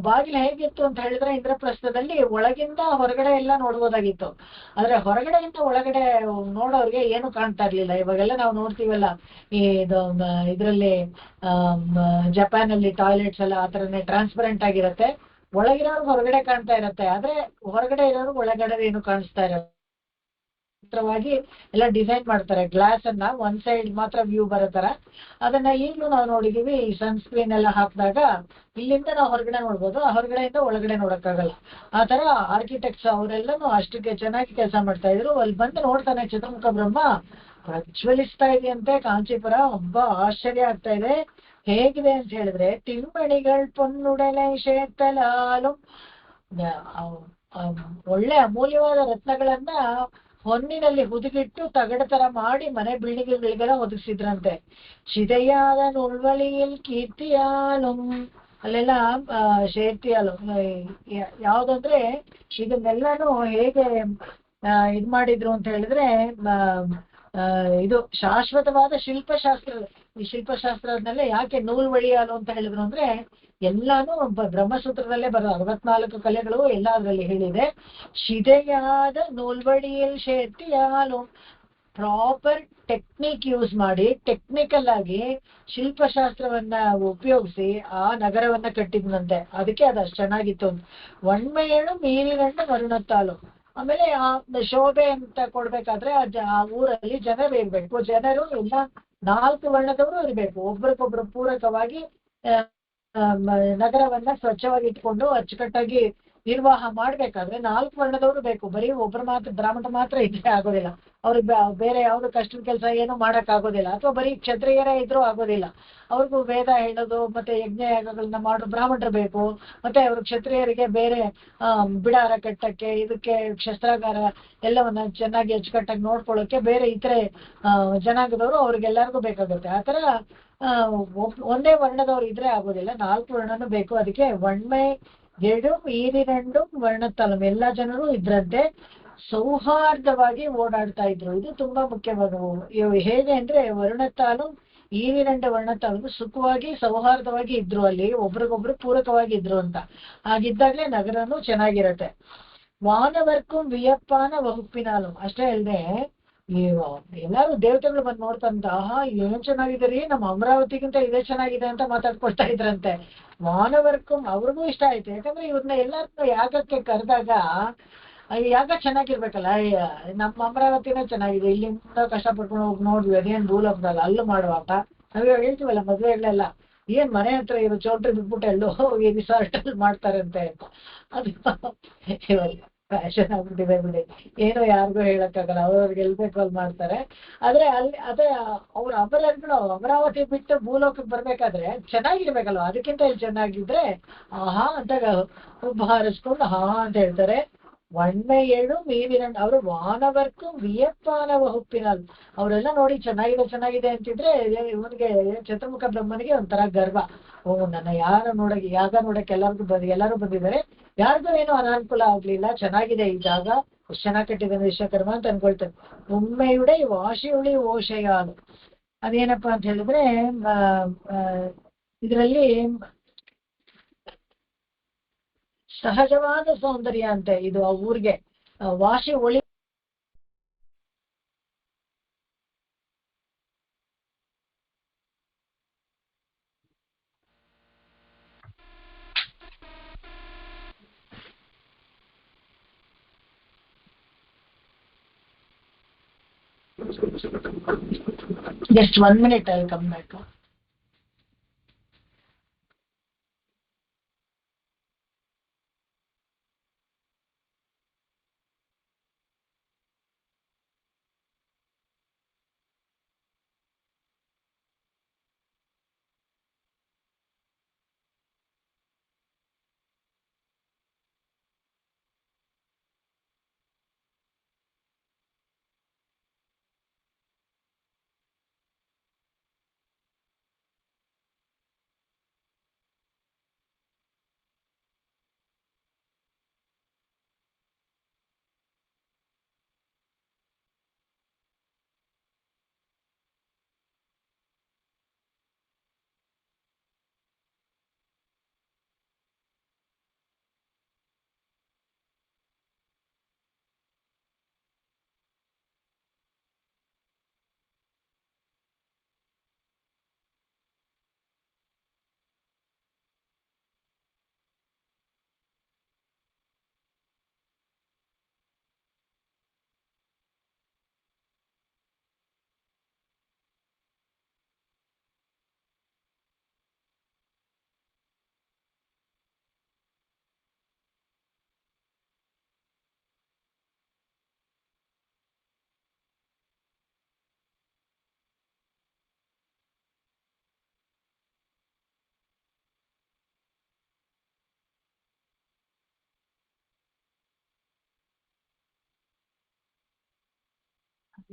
Speaker 1: ಬಾಗಿಲು ಹೇಗಿತ್ತು ಅಂತ ಹೇಳಿದ್ರೆ, ಇಂದ್ರಪ್ರಸ್ಥದಲ್ಲಿ ಒಳಗಿಂದ ಹೊರಗಡೆ ಎಲ್ಲ ನೋಡ್ಬೋದಾಗಿತ್ತು. ಆದ್ರೆ ಹೊರಗಡೆಯಿಂದ ಒಳಗಡೆ ನೋಡೋರ್ಗೆ ಏನು ಕಾಣ್ತಾ ಇರ್ಲಿಲ್ಲ. ಇವಾಗೆಲ್ಲ ನಾವು ನೋಡ್ತೀವಲ್ಲ, ಇದ್ರಲ್ಲಿ ಜಪಾನ್ ಅಲ್ಲಿ ಟಾಯ್ಲೆಟ್ಸ್ ಎಲ್ಲ ಆತರನೇ ಟ್ರಾನ್ಸ್ಪರೆಂಟ್ ಆಗಿರತ್ತೆ. ಒಳಗಿರೋರ್ಗೆ ಹೊರಗಡೆ ಕಾಣ್ತಾ ಇರತ್ತೆ, ಆದ್ರೆ ಹೊರಗಡೆ ಇರೋರ್ಗೆ ಒಳಗಡೆ ಏನು ಕಾಣಿಸ್ತಾ ಇರತ್ತೆ. ಚಿತ್ರವಾಗಿ ಎಲ್ಲ ಡಿಸೈನ್ ಮಾಡ್ತಾರೆ. ಗ್ಲಾಸ್ ಅನ್ನ ಒಂದ್ ಸೈಡ್ ಮಾತ್ರ ವ್ಯೂ ಬರೋ ತರ ಅದನ್ನ ಈಗಲೂ ನಾವು ನೋಡಿದೀವಿ. ಈ ಸನ್ಸ್ಕ್ರೀನ್ ಎಲ್ಲ ಹಾಕಿದಾಗ ಇಲ್ಲಿಂದ ನಾವು ಹೊರಗಡೆ ನೋಡ್ಬೋದು, ಆ ಹೊರಗಡೆಯಿಂದ ಒಳಗಡೆ ನೋಡಕ್ಕಾಗಲ್ಲ. ಆ ತರ ಆರ್ಕಿಟೆಕ್ಟ್ಸ್ ಅವರೆಲ್ಲನೂ ಅಷ್ಟಕ್ಕೆ ಚೆನ್ನಾಗಿ ಕೆಲಸ ಮಾಡ್ತಾ ಇದ್ರು. ಅಲ್ಲಿ ಬಂದು ನೋಡ್ತಾನೆ ಚತುರ್ಮುಖ ಬ್ರಹ್ಮ ಪ್ರಜ್ವಲಿಸ್ತಾ ಇದೆಯಂತೆ ಕಾಂಚೀಪುರ. ಹಬ್ಬ ಆಶ್ಚರ್ಯ ಆಗ್ತಾ ಇದೆ. ಹೇಗಿದೆ ಅಂತ ಹೇಳಿದ್ರೆ, ತಿರುಮಣಿಗಳ್ ಪೊನ್ನುಡಲೆ ಶೇತಲಾಲು, ಒಳ್ಳೆ ಅಮೂಲ್ಯವಾದ ರತ್ನಗಳನ್ನ ಹೊನ್ನಿನಲ್ಲಿ ಹುದುಗಿಟ್ಟು ತಗಡ ತರ ಮಾಡಿ ಮನೆ ಬಿಲ್ಡಿಂಗ್ಗಳಿಗೆಲ್ಲ ಒದಗಿಸಿದ್ರಂತೆ. ಚಿದೆಯಾದ ನುಳ್ವಳಿಯಲ್ ಕೀರ್ತಿಯಾಲು, ಅಲ್ಲೆಲ್ಲ ಶೇರ್ತಿಯಾಲು ಯಾವ್ದಂದ್ರೆ ಇದನ್ನೆಲ್ಲಾನು ಹೇಗೆ ಇದ್ ಮಾಡಿದ್ರು ಅಂತ ಹೇಳಿದ್ರೆ, ಇದು ಶಾಶ್ವತವಾದ ಶಿಲ್ಪಶಾಸ್ತ್ರ. ಈ ಶಿಲ್ಪಶಾಸ್ತ್ರದನ್ನೆಲ್ಲ ಯಾಕೆ ನೂಲ್ವಳಿಯಾಲು ಅಂತ ಹೇಳಿದ್ರು ಅಂದ್ರೆ, ಎಲ್ಲಾನು ಬ್ರಹ್ಮಸೂತ್ರದಲ್ಲೇ ಬರೋ 64 ಕಲೆಗಳು ಎಲ್ಲ ಅದ್ರಲ್ಲಿ ಹೇಳಿದೆ. ಶಿದೆಯಾದ ನೂಲ್ವಡಿಯಲ್ಲಿ ಶೇರ್ತಿಯಾಲು, ಪ್ರಾಪರ್ ಟೆಕ್ನಿಕ್ ಯೂಸ್ ಮಾಡಿ ಟೆಕ್ನಿಕಲ್ ಆಗಿ ಶಿಲ್ಪಶಾಸ್ತ್ರವನ್ನ ಉಪಯೋಗಿಸಿ ಆ ನಗರವನ್ನ ಕಟ್ಟಿದ್ನಂತೆ. ಅದಕ್ಕೆ ಅದಷ್ಟು ಚೆನ್ನಾಗಿತ್ತು. ಒಣ್ಮೆಯಳು ಮೀರಿನಂಡು ಮರುಣತ್ತಾಲು. ಆಮೇಲೆ ಆ ಶೋಭೆ ಅಂತ ಕೊಡ್ಬೇಕಾದ್ರೆ ಆ ಊರಲ್ಲಿ ಜನರು ಇರ್ಬೇಕು. ಜನರು ಎಲ್ಲ 4 ವರ್ಣದವರು ಇರ್ಬೇಕು. ಒಬ್ರಿಗೊಬ್ರು ಪೂರಕವಾಗಿ ನಗರವನ್ನ ಸ್ವಚ್ಛವಾಗಿ ಇಟ್ಕೊಂಡು ಅಚ್ಚುಕಟ್ಟಾಗಿ ನಿರ್ವಾಹ ಮಾಡ್ಬೇಕಾದ್ರೆ 4 ವರ್ಣದವರು ಬೇಕು. ಬರೀ ಒಬ್ರು ಮಾತ್ರ ಬ್ರಾಹ್ಮಣ ಮಾತ್ರ ಇದ್ರೆ ಆಗೋದಿಲ್ಲ. ಅವ್ರಿಗೆ ಬೇರೆ ಯಾವ್ದು ಕಷ್ಟದ ಕೆಲಸ ಏನು ಮಾಡಕ್ ಆಗೋದಿಲ್ಲ. ಅಥವಾ ಬರೀ ಕ್ಷತ್ರಿಯರೇ ಇದ್ರೂ ಆಗೋದಿಲ್ಲ. ಅವ್ರಿಗೂ ವೇದ ಹೇಳೋದು ಮತ್ತೆ ಯಜ್ಞ ಯಾಗಗಳನ್ನ ಮಾಡೋ ಬ್ರಾಹ್ಮಣರು ಬೇಕು. ಮತ್ತೆ ಅವ್ರ ಕ್ಷತ್ರಿಯರಿಗೆ ಬೇರೆ ಬಿಡಾರ ಕಟ್ಟಕ್ಕೆ, ಇದಕ್ಕೆ ಶಸ್ತ್ರಾಗಾರ ಎಲ್ಲವನ್ನ ಚೆನ್ನಾಗಿ ಅಚ್ಚುಕಟ್ಟಾಗಿ ನೋಡ್ಕೊಳ್ಳೋಕೆ ಬೇರೆ ಇತರೆ ಜನಾಂಗದವರು ಅವ್ರಿಗೆಲ್ಲರಿಗೂ ಬೇಕಾಗುತ್ತೆ. ಆ ತರ ಒಂದೇ ವರ್ಣದವ್ರು ಇದ್ರೆ ಆಗೋದಿಲ್ಲ, 4 ವರ್ಣನೂ ಬೇಕು. ಅದಕ್ಕೆ ಒಣ್ಮೆ ಗೆಡು ಈರಿನಂಡು ವರ್ಣತಲಂ, ಎಲ್ಲಾ ಜನರು ಇದ್ರಂತೆ. ಸೌಹಾರ್ದವಾಗಿ ಓಡಾಡ್ತಾ ಇದ್ರು. ಇದು ತುಂಬಾ ಮುಖ್ಯವಾದವು. ಹೇಗೆ ಅಂದ್ರೆ ವರ್ಣತಾಲು ಈರಿನಂಡು ವರ್ಣತಾಲು ಸುಖವಾಗಿ ಸೌಹಾರ್ದವಾಗಿ ಇದ್ರು. ಅಲ್ಲಿ ಒಬ್ರಿಗೊಬ್ರು ಪೂರಕವಾಗಿ ಇದ್ರು ಅಂತ. ಹಾಗಿದ್ದಾಗ್ಲೇ ನಗರನು ಚೆನ್ನಾಗಿರತ್ತೆ. ವಾನವರ್ಕು ವಿಯಪ್ಪಾನ ವಹುಪ್ಪಿನಾಲು, ಅಷ್ಟೇ ಅಲ್ಲದೆ ಎಲ್ಲಾರು ದೇವತೆಗಳು ಬಂದು ನೋಡ್ತಂತ, ಆಹಾ ಏನ್ ಚೆನ್ನಾಗಿದೆ, ನಮ್ಮ ಅಮರಾವತಿಗಿಂತ ಇದೇ ಚೆನ್ನಾಗಿದೆ ಅಂತ ಮಾತಾಡ್ಕೊಳ್ತಾ ಇದ್ರಂತೆ. ವಾನವರ್ಕು ಅವ್ರಿಗೂ ಇಷ್ಟ ಆಯ್ತು. ಯಾಕಂದ್ರೆ ಇವ್ರನ್ನ ಎಲ್ಲಾರು ಯಾಗಕ್ಕೆ ಕರೆದಾಗ ಯಾಗ ಚೆನ್ನಾಗಿರ್ಬೇಕಲ್ಲ. ನಮ್ಮ ಅಮರಾವತಿನೇ ಚೆನ್ನಾಗಿದೆ, ಇಲ್ಲಿಂದ ಕಷ್ಟಪಡ್ಕೊಂಡು ಹೋಗಿ ನೋಡ್ವಿ ಅದೇನ್ ಭೂಲೋಕದಲ್ಲ ಅಲ್ಲೂ ಮಾಡುವಾಗ ನಾವ್ ಹೇಳ್ತೀವಲ್ಲ ಮದ್ವೆಗಳೆಲ್ಲ, ಏನ್ ಮನೆ ಹತ್ರ ಇರೋ ಚೌಲ್ಟ್ರಿ ಬಿಟ್ಬಿಟ್ಟು ಎಲ್ಲೋ ಹೋಗಿ ರಿಸಾರ್ಟ್ ಅಲ್ಲಿ ಮಾಡ್ತಾರಂತೆ ಅಂತ. ಅದು ಇವಾಗ ಫ್ಯಾಷನ್ ಆಗ್ಬಿಟ್ಟಿದೆ ಬಿಡಿ. ಏನೋ ಯಾರಿಗೂ ಹೇಳಕ್ಕಾಗಲ್ಲ, ಅವ್ರವ್ರಿಗೆ ಎಲ್ಬೇಕು ಅಲ್ಲಿ ಮಾಡ್ತಾರೆ. ಆದ್ರೆ ಅಲ್ಲಿ ಅದೇ ಅವ್ರ ಅಮರಾವತಿ ಬಿಟ್ಟು ಭೂಲೋಕಕ್ಕೆ ಬರ್ಬೇಕಾದ್ರೆ ಚೆನ್ನಾಗಿರ್ಬೇಕಲ್ವ. ಅದಕ್ಕಿಂತ ಇಲ್ಲಿ ಚೆನ್ನಾಗಿದ್ರೆ ಆಹಾ ಅಂತಾಗ ಹುಬ್ಬ ಹಾರಿಸ್ಕೊಂಡು ಹಾ ಅಂತ ಹೇಳ್ತಾರೆ. ಒಣ್ಮೆಯಳು ಮೀರಿನ ಅವರು ವಾನವರ್ಕು ವಿಯಪ್ಪಾನವ ಹುಪ್ಪಿನಲ್, ಅವರೆಲ್ಲ ನೋಡಿ ಚೆನ್ನಾಗಿದೆ ಅಂತಿದ್ರೆ ಇವನಿಗೆ ಚತುರ್ಮುಖ ಬ್ರಹ್ಮನಿಗೆ ಒಂಥರ ಗರ್ವ. ಓ ನನ್ನ ಯಾಗ ನೋಡಕ್ಕೆ ಎಲ್ಲರೂ ಬಂದಿದ್ದಾರೆ, ಯಾರಿಗೂ ಏನು ಅನಾನುಕೂಲ ಆಗ್ಲಿಲ್ಲ, ಚೆನ್ನಾಗಿದೆ ಈ ಜಾಗ, ಎಷ್ಟು ಚೆನ್ನಾಗಿ ಕಟ್ಟಿದ್ದಾನೆ ವಿಶ್ವಕರ್ಮ ಅಂತ ಅನ್ಕೊಳ್ತಾರೆ. ಒಮ್ಮೆಯುಡೆ ವಾಶಿಯುಳಿ ಓಶಯಾಲು, ಅದೇನಪ್ಪಾ ಅಂತ ಹೇಳಿದ್ರೆ ಇದರಲ್ಲಿ ಸಹಜವಾದ ಸೌಂದರ್ಯ ಅಂತೆ. ಇದು ಆ ಊರಿಗೆ ವಾಶಿ ಒಳಿ just 1 minute, I'll come back.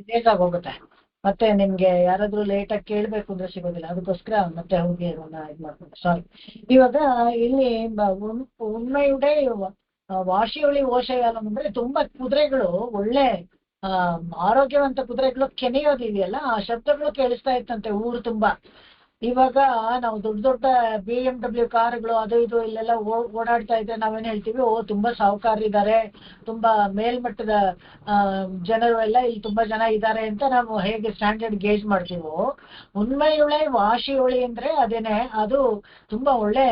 Speaker 1: Late ಆಗೋಗುತ್ತೆ. ಮತ್ತೆ ನಿಮ್ಗೆ ಯಾರಾದ್ರೂ ಲೇಟ್ ಆಗಿ ಕೇಳ್ಬೇಕು ಅಂದ್ರೆ ಸಿಗೋದಿಲ್ಲ, ಅದಕ್ಕೋಸ್ಕರ ಮತ್ತೆ ಹೋಗಿ ಅದನ್ನ ಇದು ಮಾಡ್ಕೊಂಡು ಸಾರಿ. ಇವಾಗ ಇಲ್ಲಿ ಉಣ್ಮೆಯುಡೆ ವಾಶಿಯೊಳಿ ಓಶಯಾಲಂ ಅಂದ್ರೆ ತುಂಬಾ ಕುದುರೆಗಳು ಒಳ್ಳೆ ಆ ಆರೋಗ್ಯವಂತ ಕುದುರೆಗಳು ಕೆನೆಯೋದಿದೆಯಲ್ಲ, ಆ ಶಬ್ದಗಳು ಕೇಳಿಸ್ತಾ ಇತ್ತಂತೆ ಊರು ತುಂಬಾ. ಇವಾಗ ನಾವು ದೊಡ್ಡ ದೊಡ್ಡ BMW ಕಾರುಗಳು ಅದು ಇದು ಇಲ್ಲೆಲ್ಲ ಓಡಾಡ್ತಾ ಇದ್ರೆ ನಾವೇನ್ ಹೇಳ್ತೀವಿ, ಓ ತುಂಬಾ ಸಾಹುಕಾರರಿದ್ದಾರೆ, ತುಂಬಾ ಮೇಲ್ಮಟ್ಟದ ಜನರು ಎಲ್ಲ ಇಲ್ಲಿ ತುಂಬಾ ಜನ ಇದ್ದಾರೆ ಅಂತ ನಾವು ಹೇಗೆ ಸ್ಟ್ಯಾಂಡರ್ಡ್ ಗೇಜ್ ಮಾಡ್ತೀವೋ, ಉಣ್ಮೆಯುಳೆ ವಾಶಿಯೊಳಿ ಅಂದ್ರೆ ಅದೇನೆ. ಅದು ತುಂಬಾ ಒಳ್ಳೆ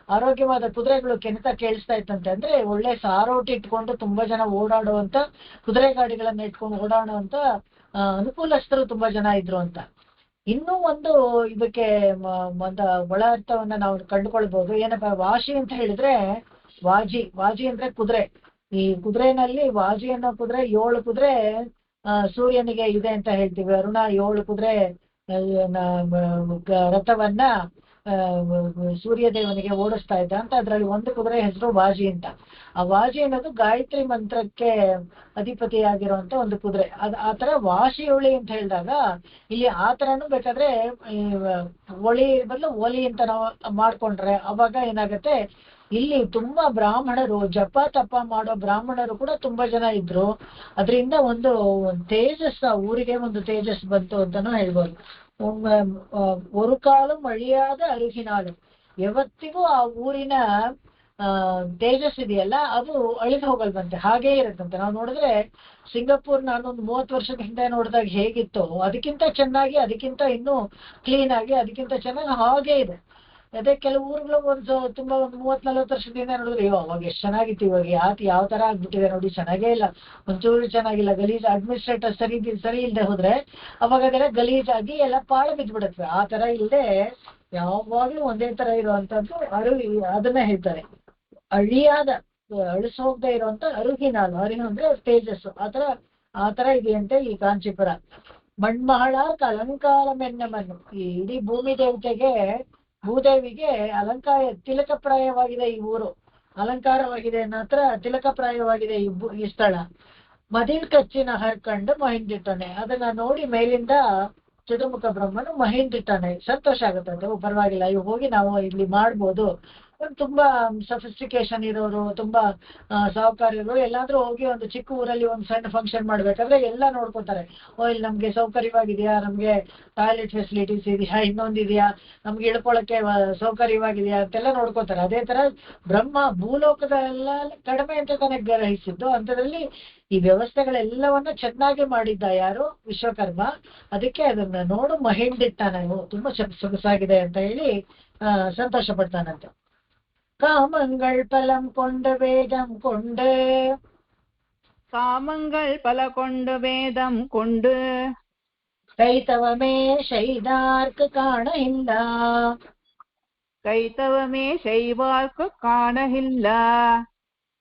Speaker 1: ಆರೋಗ್ಯವಾದ ಕುದುರೆಗಳು ಕೆನೆತ ಕೇಳಿಸ್ತಾ ಇತ್ತಂತೆ. ಅಂದ್ರೆ ಒಳ್ಳೆ ಸಾರೋಟಿ ಇಟ್ಕೊಂಡು ತುಂಬಾ ಜನ ಓಡಾಡುವಂತ ಕುದುರೆ ಗಾಡಿಗಳನ್ನ ಇಟ್ಕೊಂಡು ಓಡಾಡುವಂತ ಅನುಕೂಲಸ್ಥರು ತುಂಬಾ ಜನ ಇದ್ರು ಅಂತ. ಇನ್ನೂ ಒಂದು ಇದಕ್ಕೆ ಒಂದು ಒಳ ಅರ್ಥವನ್ನ ನಾವು ಕಂಡುಕೊಳ್ಬಹುದು. ಏನಪ್ಪಾ ವಾಶಿ ಅಂತ ಹೇಳಿದ್ರೆ, ವಾಜಿ ಅಂದ್ರೆ ಕುದುರೆ. ಈ ಕುದುರೆನಲ್ಲಿ ವಾಜಿ ಅನ್ನೋ ಕುದುರೆ 7 ಕುದುರೆ ಸೂರ್ಯನಿಗೆ ಇದೆ ಅಂತ ಹೇಳ್ತೀವಿ. ಅರುಣ 7 ಕುದುರೆ ರಥವನ್ನ ಸೂರ್ಯ ದೇವನಿಗೆ ಓಡಿಸ್ತಾ ಇದ್ದ ಅಂತ. ಅದ್ರಲ್ಲಿ ಒಂದು ಕುದುರೆ ಹೆಸರು ವಾಜಿ ಅಂತ. ಆ ವಾಜಿ ಅನ್ನೋದು ಗಾಯತ್ರಿ ಮಂತ್ರಕ್ಕೆ ಅಧಿಪತಿಯಾಗಿರುವಂತ ಒಂದು ಕುದುರೆ. ಆತರ ವಾಶಿಯೊಳಿ ಅಂತ ಹೇಳಿದಾಗ ಇಲ್ಲಿ ಆತರನು ಬೇಕಾದ್ರೆ ಒಳಿ ಬದಲು ಒಲಿ ಅಂತ ನಾವು ಮಾಡ್ಕೊಂಡ್ರೆ ಅವಾಗ ಏನಾಗತ್ತೆ, ಇಲ್ಲಿ ತುಂಬಾ ಬ್ರಾಹ್ಮಣರು, ಜಪ ತಪ ಮಾಡೋ ಬ್ರಾಹ್ಮಣರು ಕೂಡ ತುಂಬಾ ಜನ ಇದ್ರು. ಅದರಿಂದ ಒಂದು ತೇಜಸ್, ಊರಿಗೆ ಒಂದು ತೇಜಸ್ ಬಂತು ಅಂತಾನು ಹೇಳ್ಬೋದು. ஒரு காலம் ಅಳಿಯಾದ ಅರುಹಿನಾಳು, ಯಾವತ್ತಿಗೂ ಆ ಊರಿನ ತೇಜಸ್ ಇದೆಯಲ್ಲ ಅದು ಅಳಿದು ಹೋಗಲ್ವಂತೆ, ಹಾಗೇ ಇರುತ್ತಂತೆ. ನಾವು ನೋಡಿದ್ರೆ ಸಿಂಗಾಪುರ್ ನಾನೊಂದು 30 ವರ್ಷದ ಹಿಂದೆ ನೋಡಿದಾಗ ಹೇಗಿತ್ತು, ಅದಕ್ಕಿಂತ ಚೆನ್ನಾಗಿ, ಅದಕ್ಕಿಂತ ಇನ್ನೂ ಕ್ಲೀನ್ ಆಗಿ, ಅದಕ್ಕಿಂತ ಚೆನ್ನಾಗಿ ಹಾಗೇ ಇದೆ. ಅದೇ ಕೆಲವು ಊರುಗಳು ತುಂಬಾ 30-40 ವರ್ಷದಿಂದ ನೋಡಿದ್ರೆ ಅವಾಗ ಎಷ್ಟು ಚೆನ್ನಾಗಿತ್ತು, ಇವಾಗ ಯಾವ ತರ ಆಗ್ಬಿಟ್ಟಿದೆ ನೋಡಿ, ಚೆನ್ನಾಗೇ ಇಲ್ಲ, ಒಂಚೂರು ಚೆನ್ನಾಗಿಲ್ಲ, ಗಲೀಜ್. ಅಡ್ಮಿನಿಸ್ಟ್ರೇಟರ್ ಸರಿ ಇಲ್ಲದೆ ಹೋದ್ರೆ ಅವಾಗ ಅದೆಲ್ಲ ಗಲೀಜಾಗಿ ಎಲ್ಲ ಪಾಳು ಬಿದ್ದ್ಬಿಡುತ್ತೆ. ಆ ತರ ಇಲ್ಲದೆ ಯಾವಾಗ್ಲೂ ಒಂದೇ ತರ ಇರುವಂತದ್ದು ಅದನ್ನ ಹೇಳ್ತಾರೆ ಅಳಿಸೋಗದೆ ಇರುವಂತ ಅರುಹಿನಾಳು. ಅರಿಹು ಅಂದ್ರೆ ತೇಜಸ್ಸು. ಆತರ ಇದೆಯಂತೆ ಈ ಕಾಂಚೀಪುರ. ಮಣ್ಮಹಳ ಅಲಂಕಾರ ಮೆನ್ನಮನ್ನು, ಈ ಇಡೀ ಭೂದೇವಿಗೆ ಅಲಂಕಾರ ತಿಲಕಪ್ರಾಯವಾಗಿದೆ ಈ ಊರು, ಅಲಂಕಾರವಾಗಿದೆ ಅನ್ನೋ ಹತ್ರ ತಿಲಕಪ್ರಾಯವಾಗಿದೆ ಈ ಸ್ಥಳ. ಮದಿಲ್ ಕಚ್ಚಿನ ಹರ್ಕಂಡು ಮಹಿಂದಿಟ್ಟಾನೆ, ಅದನ್ನ ನೋಡಿ ಮೇಲಿಂದ ಚತುರ್ಮುಖ ಬ್ರಹ್ಮನು ಮಹಿಂದಿಟ್ಟಾನೆ. ಸಂತೋಷ ಆಗುತ್ತಂತೆ, ಪರವಾಗಿಲ್ಲ, ಇವ್ ಹೋಗಿ ನಾವು ಇಲ್ಲಿ ಮಾಡ್ಬೋದು. ತುಂಬಾ ಸಫಿಸ್ಟಿಕೇಶನ್ ಇರೋರು, ತುಂಬಾ ಸಾಹುಕಾರರು ಎಲ್ಲಾದ್ರೂ ಹೋಗಿ ಒಂದು ಚಿಕ್ಕ ಊರಲ್ಲಿ ಒಂದು ಸಣ್ಣ ಫಂಕ್ಷನ್ ಮಾಡ್ಬೇಕಾದ್ರೆ ಎಲ್ಲ ನೋಡ್ಕೋತಾರೆ. ಇಲ್ಲಿ ನಮ್ಗೆ ಸೌಕರ್ಯವಾಗಿದೆಯಾ, ನಮ್ಗೆ ಟಾಯ್ಲೆಟ್ ಫೆಸಿಲಿಟೀಸ್ ಇದೆಯಾ, ಇನ್ನೊಂದಿದೆಯಾ, ನಮ್ಗೆ ಇಳ್ಕೊಳಕ್ಕೆ ಸೌಕರ್ಯವಾಗಿದೆಯಾ ಅಂತೆಲ್ಲ ನೋಡ್ಕೋತಾರೆ. ಅದೇ ತರ ಬ್ರಹ್ಮ ಭೂಲೋಕದೆಲ್ಲ ಕಡಿಮೆ ಅಂತ ತನಗೆ ಗ್ರಹಿಸಿದ್ದು, ಅಂತದ್ರಲ್ಲಿ ಈ ವ್ಯವಸ್ಥೆಗಳೆಲ್ಲವನ್ನ ಚೆನ್ನಾಗಿ ಮಾಡಿದ್ದ ಯಾರು, ವಿಶ್ವಕರ್ಮ. ಅದಕ್ಕೆ ಅದನ್ನ ನೋಡು ಮಹಿಂದಿಟ್ಟಾನೆ, ತುಂಬಾ ಸೊಗಸಾಗಿದೆ ಅಂತ ಹೇಳಿ ಸಂತೋಷ ಪಡ್ತಾನಂತೆ. காமங்கள் பலம் கொண்டு வேதம் கொண்டு,
Speaker 2: காமங்கள் பல கொண்டு வேதம் கொண்டு,
Speaker 1: கைத்தவமே செய்தார்க்கு காண இல்ல,
Speaker 2: கைத்தவமே செய்வார்க்கு காண இல்ல.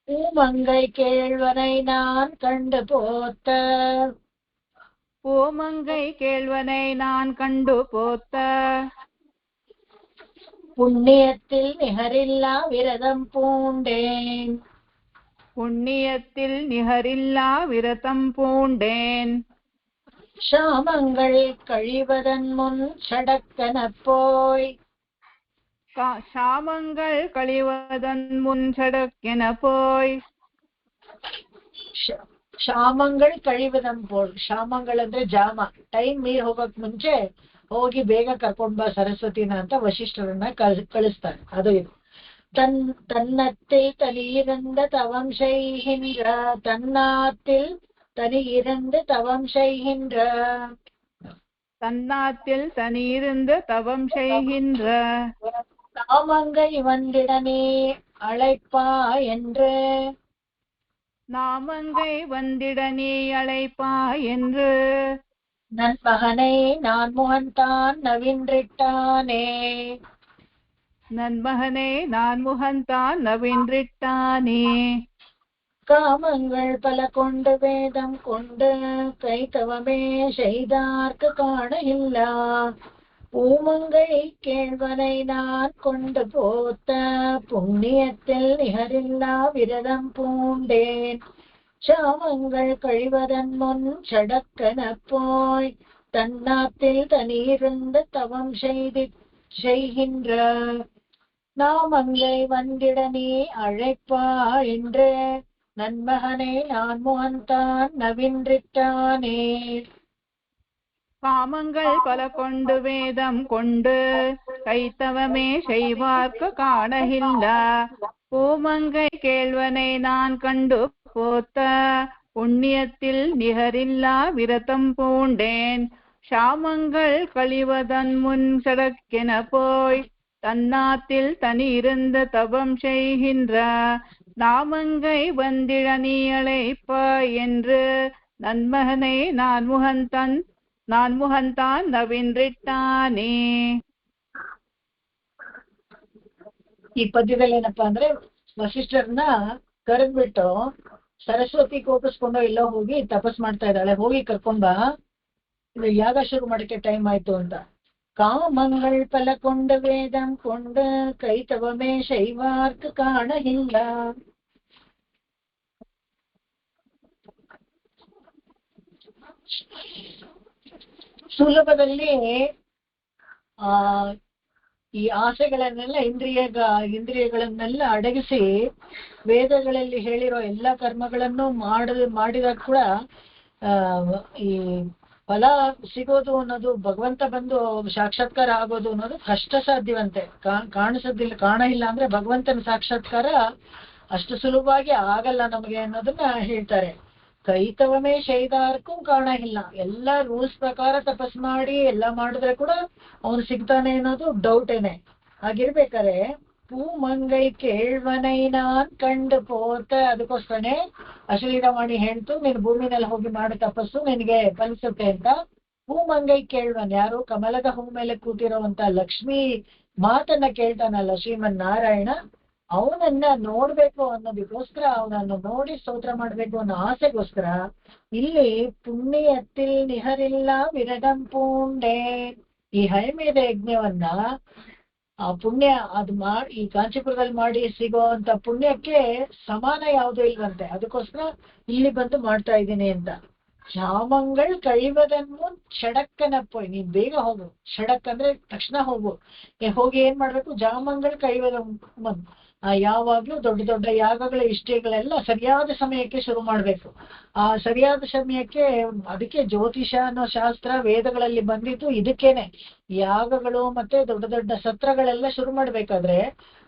Speaker 1: பூமங்கை கேழ்வனை நான் கண்டு போத்த,
Speaker 2: பூமங்கை கேழ்வனை நான் கண்டு போத்த,
Speaker 1: புண்ணியத்தில் நிகரில்லா விரதம் பூண்டேன்,
Speaker 2: புண்ணியத்தில் நிகரில்லா விரதம் பூண்டேன்.
Speaker 1: சாமங்கள் கழிவதன் முன் சடக்கன போய்,
Speaker 2: சாமங்கள் கழிவதன் முன் சடக்கென போய்.
Speaker 1: ಶಾಮಂಗಳ್ ಕழிವದನ್ ಪೋಳ್, ಶಾಮಂಗಳ್ ಅಂದ್ರೆ ಜಾಮ, ಟೈಮ್ ಮೀರ್ ಹೋಗಕ್ ಮುಂಚೆ ಹೋಗಿ ಬೇಗ ಕರ್ಕೊಂಡ್ ಬಾ ಸರಸ್ವತಿನ ಅಂತ ವಶಿಷ್ಠರನ್ನ ಕಳಿಸ್ತಾನೆ. ಅದು ಇದು. தன்னத்தில் தனியிருந்த தவம் செய்கின்ற, தன்னாத்தில் தனியிருந்து தவம் செய்கின்ற,
Speaker 2: தன்னாத்தில் தனியிருந்து தவம் செய்கின்ற,
Speaker 1: நாமங்கை வந்திடனே அழைப்பா என்று,
Speaker 2: நாமங்கை வந்திடனே அழைப்பா என்று,
Speaker 1: நன் மகனை நான் முகந்தான் நவின்றிட்டானே,
Speaker 2: நன்மகனை நான் முகந்தான் நவின்றிட்டானே.
Speaker 1: காமங்கள் பல கொண்டு வேதம் கொண்டு, கைத்தவமே செய்தார்க்கு காண இல்லா, பூமங்கை கேழ்வனை நான் கொண்டு போத்த, புண்ணியத்தில் நிகரில்லா விரதம் பூண்டேன். சாமங்கள் கழிவதன் முன் சடக்கன போய் தன்னாத்தில் தனியிருந்த தவம் செய்கின்ற நாமங்கை வந்திட நீ அழைப்பா என்று நன்மகனே நான் முகந்தான் நவின்றிட்டானே.
Speaker 2: காமங்கள் பல கொண்டு வேதம் கொண்டு கைத்தவமே செய்வார்க்கு காணகில்ல பூமங்கை கேள்வனை நான் கண்டு போத்த புண்ணியத்தில் நிகரில்லா விரதம் பூண்டேன். சாமங்கள் கழிவதன் முன் சடக்கென போய் தன்னாத்தில் தனி இருந்த தவம் செய்கின்ற நாமங்கை வந்திட நீ அழைப்பா என்று நன்மகனை நான் முகந்தான் ನವಿನ್ರಿಟ್ಟಾನೆ.
Speaker 1: ಈ ಪದ್ಯದಲ್ಲಿ ಏನಪ್ಪಾ ಅಂದ್ರೆ ವಸಿಷ್ಠರನ್ನ ಕರೆದ್ಬಿಟ್ಟು ಸರಸ್ವತಿ ಕೋಪಿಸ್ಕೊಂಡು ಎಲ್ಲೋ ಹೋಗಿ ತಪಸ್ ಮಾಡ್ತಾ ಇದ್ದಾಳೆ, ಹೋಗಿ ಕರ್ಕೊಂಡ್ ಬಾ, ಯಾಗ ಶುರು ಮಾಡಕ್ಕೆ ಟೈಮ್ ಆಯ್ತು ಅಂತ. ಕಾಮಂಗಳ್ ಫಲ ಕೊಂಡ ವೇದಂ ಕೊಂಡ ಕೈತವಮೇ ಶೈವಾರ್ಕ ಕಾಣಹಿಲ್ಲ. ಸುಲಭದಲ್ಲಿ ಈ ಆಸೆಗಳನ್ನೆಲ್ಲ ಇಂದ್ರಿಯಗಳನ್ನೆಲ್ಲ ಅಡಗಿಸಿ ವೇದಗಳಲ್ಲಿ ಹೇಳಿರೋ ಎಲ್ಲ ಕರ್ಮಗಳನ್ನು ಮಾಡಿದಾಗ ಕೂಡ ಈ ಫಲ ಸಿಗೋದು ಅನ್ನೋದು, ಭಗವಂತ ಬಂದು ಸಾಕ್ಷಾತ್ಕಾರ ಆಗೋದು ಅನ್ನೋದು ಕಷ್ಟ ಸಾಧ್ಯವಂತೆ. ಕಾಣಹಿಲ್ಲ ಅಂದ್ರೆ ಭಗವಂತನ ಸಾಕ್ಷಾತ್ಕಾರ ಅಷ್ಟು ಸುಲಭವಾಗಿ ಆಗಲ್ಲ ನಮಗೆ ಅನ್ನೋದನ್ನ ಹೇಳ್ತಾರೆ. ಕೈತವಮೇ ಶೈದಾರ್ಕೂ ಕಾಣಹಿಲ್ಲ. ಎಲ್ಲ ರೂಲ್ಸ್ ಪ್ರಕಾರ ತಪಸ್ ಮಾಡಿ ಎಲ್ಲ ಮಾಡಿದ್ರೆ ಕೂಡ ಅವನು ಸಿಗ್ತಾನೆ ಅನ್ನೋದು ಡೌಟೇನೆ. ಹಾಗಿರ್ಬೇಕಾರೆ பூமங்கை ಕೇಳ್ವನೈ ನಾನ್ ಕಂಡು ಪೋತ, ಅದಕ್ಕೋಸ್ಕರನೇ ಅಶ್ಲೀಲವಾಣಿ ಹೇಳ್ತು ನೀನು ಭೂಮಿನಲ್ಲಿ ಹೋಗಿ ಮಾಡೋ ತಪಸ್ಸು ನಿನಗೆ ಫಲಿಸುತ್ತೆ ಅಂತ. பூமங்கை ಕೇಳ್ವನ್, ಯಾರು ಕಮಲದ ಹೂ ಮೇಲೆ ಕೂತಿರೋವಂತ ಲಕ್ಷ್ಮಿ ಮಾತನ್ನ ಕೇಳ್ತಾನಲ್ಲ ಶ್ರೀಮನ್ ನಾರಾಯಣ, ಅವನನ್ನ ನೋಡ್ಬೇಕು ಅನ್ನೋದಕ್ಕೋಸ್ಕರ, ಅವನನ್ನು ನೋಡಿ ಸ್ತೋತ್ರ ಮಾಡ್ಬೇಕು ಅನ್ನೋ ಆಸೆಗೋಸ್ಕರ ಇಲ್ಲಿ ಪುಣ್ಯത്തിൽ ನಿಹರಿಲ್ಲ ವಿರದಂ ಪೂಂಡೆ, ಈ ಹಯಮೇಧ ಯಜ್ಞವನ್ನ ಆ ಪುಣ್ಯ ಅದು ಈ ಕಾಂಚೀಪುರದಲ್ಲಿ ಮಾಡಿ ಸಿಗೋ ಅಂತ ಪುಣ್ಯಕ್ಕೆ ಸಮಾನ ಯಾವುದು ಇಲ್ವಂತೆ. ಅದಕ್ಕೋಸ್ಕರ ಇಲ್ಲಿ ಬಂದು ಮಾಡ್ತಾ ಇದ್ದೀನಿ ಅಂತ. ಶಾಮಂಗಳ್ ಕழிವದನ್ನು ಷಡಕ್ಕನ ಪೋಯ್, ನೀನ್ ಬೇಗ ಹೋಗು. ಷಡಕ್ ಅಂದ್ರೆ ತಕ್ಷಣ ಹೋಗು. ಹೋಗಿ ಏನ್ ಮಾಡ್ಬೇಕು, ಜಾಮಂಗಳ್ ಕழிವದ ಯಾವಾಗ್ಲೂ ದೊಡ್ಡ ದೊಡ್ಡ ಯಾಗಗಳ ಇಷ್ಟಗಳೆಲ್ಲ ಸರಿಯಾದ ಸಮಯಕ್ಕೆ ಶುರು ಮಾಡ್ಬೇಕು. ಆ ಸರಿಯಾದ ಸಮಯಕ್ಕೆ, ಅದಕ್ಕೆ ಜ್ಯೋತಿಷ ಅನ್ನೋ ಶಾಸ್ತ್ರ ವೇದಗಳಲ್ಲಿ ಬಂದಿದ್ದು ಇದಕ್ಕೇನೆ. ಯಾಗಗಳು ಮತ್ತೆ ದೊಡ್ಡ ದೊಡ್ಡ ಸತ್ರಗಳೆಲ್ಲ ಶುರು ಮಾಡ್ಬೇಕಾದ್ರೆ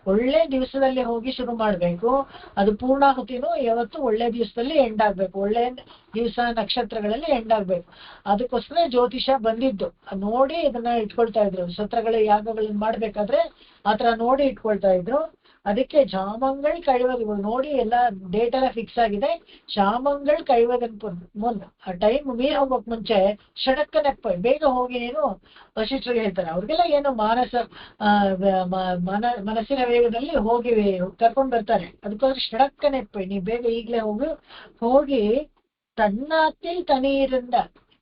Speaker 1: ಒಳ್ಳೆ ದಿವಸದಲ್ಲಿ ಹೋಗಿ ಶುರು ಮಾಡ್ಬೇಕು. ಅದು ಪೂರ್ಣಾಹುತಿನೂ ಯಾವತ್ತು ಒಳ್ಳೆ ದಿವಸದಲ್ಲಿ ಎಂಡ್ ಆಗ್ಬೇಕು, ಒಳ್ಳೆ ದಿವಸ ನಕ್ಷತ್ರಗಳಲ್ಲಿ ಎಂಡ್ ಆಗ್ಬೇಕು. ಅದಕ್ಕೋಸ್ಕರ ಜ್ಯೋತಿಷ ಬಂದಿದ್ದು. ನೋಡಿ ಇದನ್ನ ಇಟ್ಕೊಳ್ತಾ ಇದ್ರು, ಸತ್ರಗಳ ಯಾಗಗಳನ್ನ ಮಾಡ್ಬೇಕಾದ್ರೆ ಆತರ ನೋಡಿ ಇಟ್ಕೊಳ್ತಾ ಇದ್ರು. ಅದಕ್ಕೆ ಜಾಮಂಗಳ್ ಕழிವದ ನೋಡಿ ಎಲ್ಲ ಡೇಟ್ ಎಲ್ಲ ಫಿಕ್ಸ್ ಆಗಿದೆ. ಶಾಮಂಗಳ್ ಕழிವದ ಮುನ್, ಆ ಟೈಮ್ ಮೀರ್ ಹೋಗೋಕ್ ಮುಂಚೆ ಷಡಕ್ಕನಪ್ಪ ಬೇಗ ಹೋಗಿ ನೀನು ವಶಿಷ್ಠರಿಗೆ ಹೇಳ್ತಾರೆ. ಅವ್ರಿಗೆಲ್ಲ ಏನು ಮನಸ್ಸಿನ ವೇಗದಲ್ಲಿ ಹೋಗಿ ಕರ್ಕೊಂಡ್ ಬರ್ತಾರೆ. ಅದಕ್ಕೋಸ್ಕರ ಷಡಕ್ಕನೆಪ್ಪ ನೀ ಬೇಗ ಈಗ್ಲೇ ಹೋಗಿ ತನ್ನಾತಿಲ್ ತನೀರಿಂದ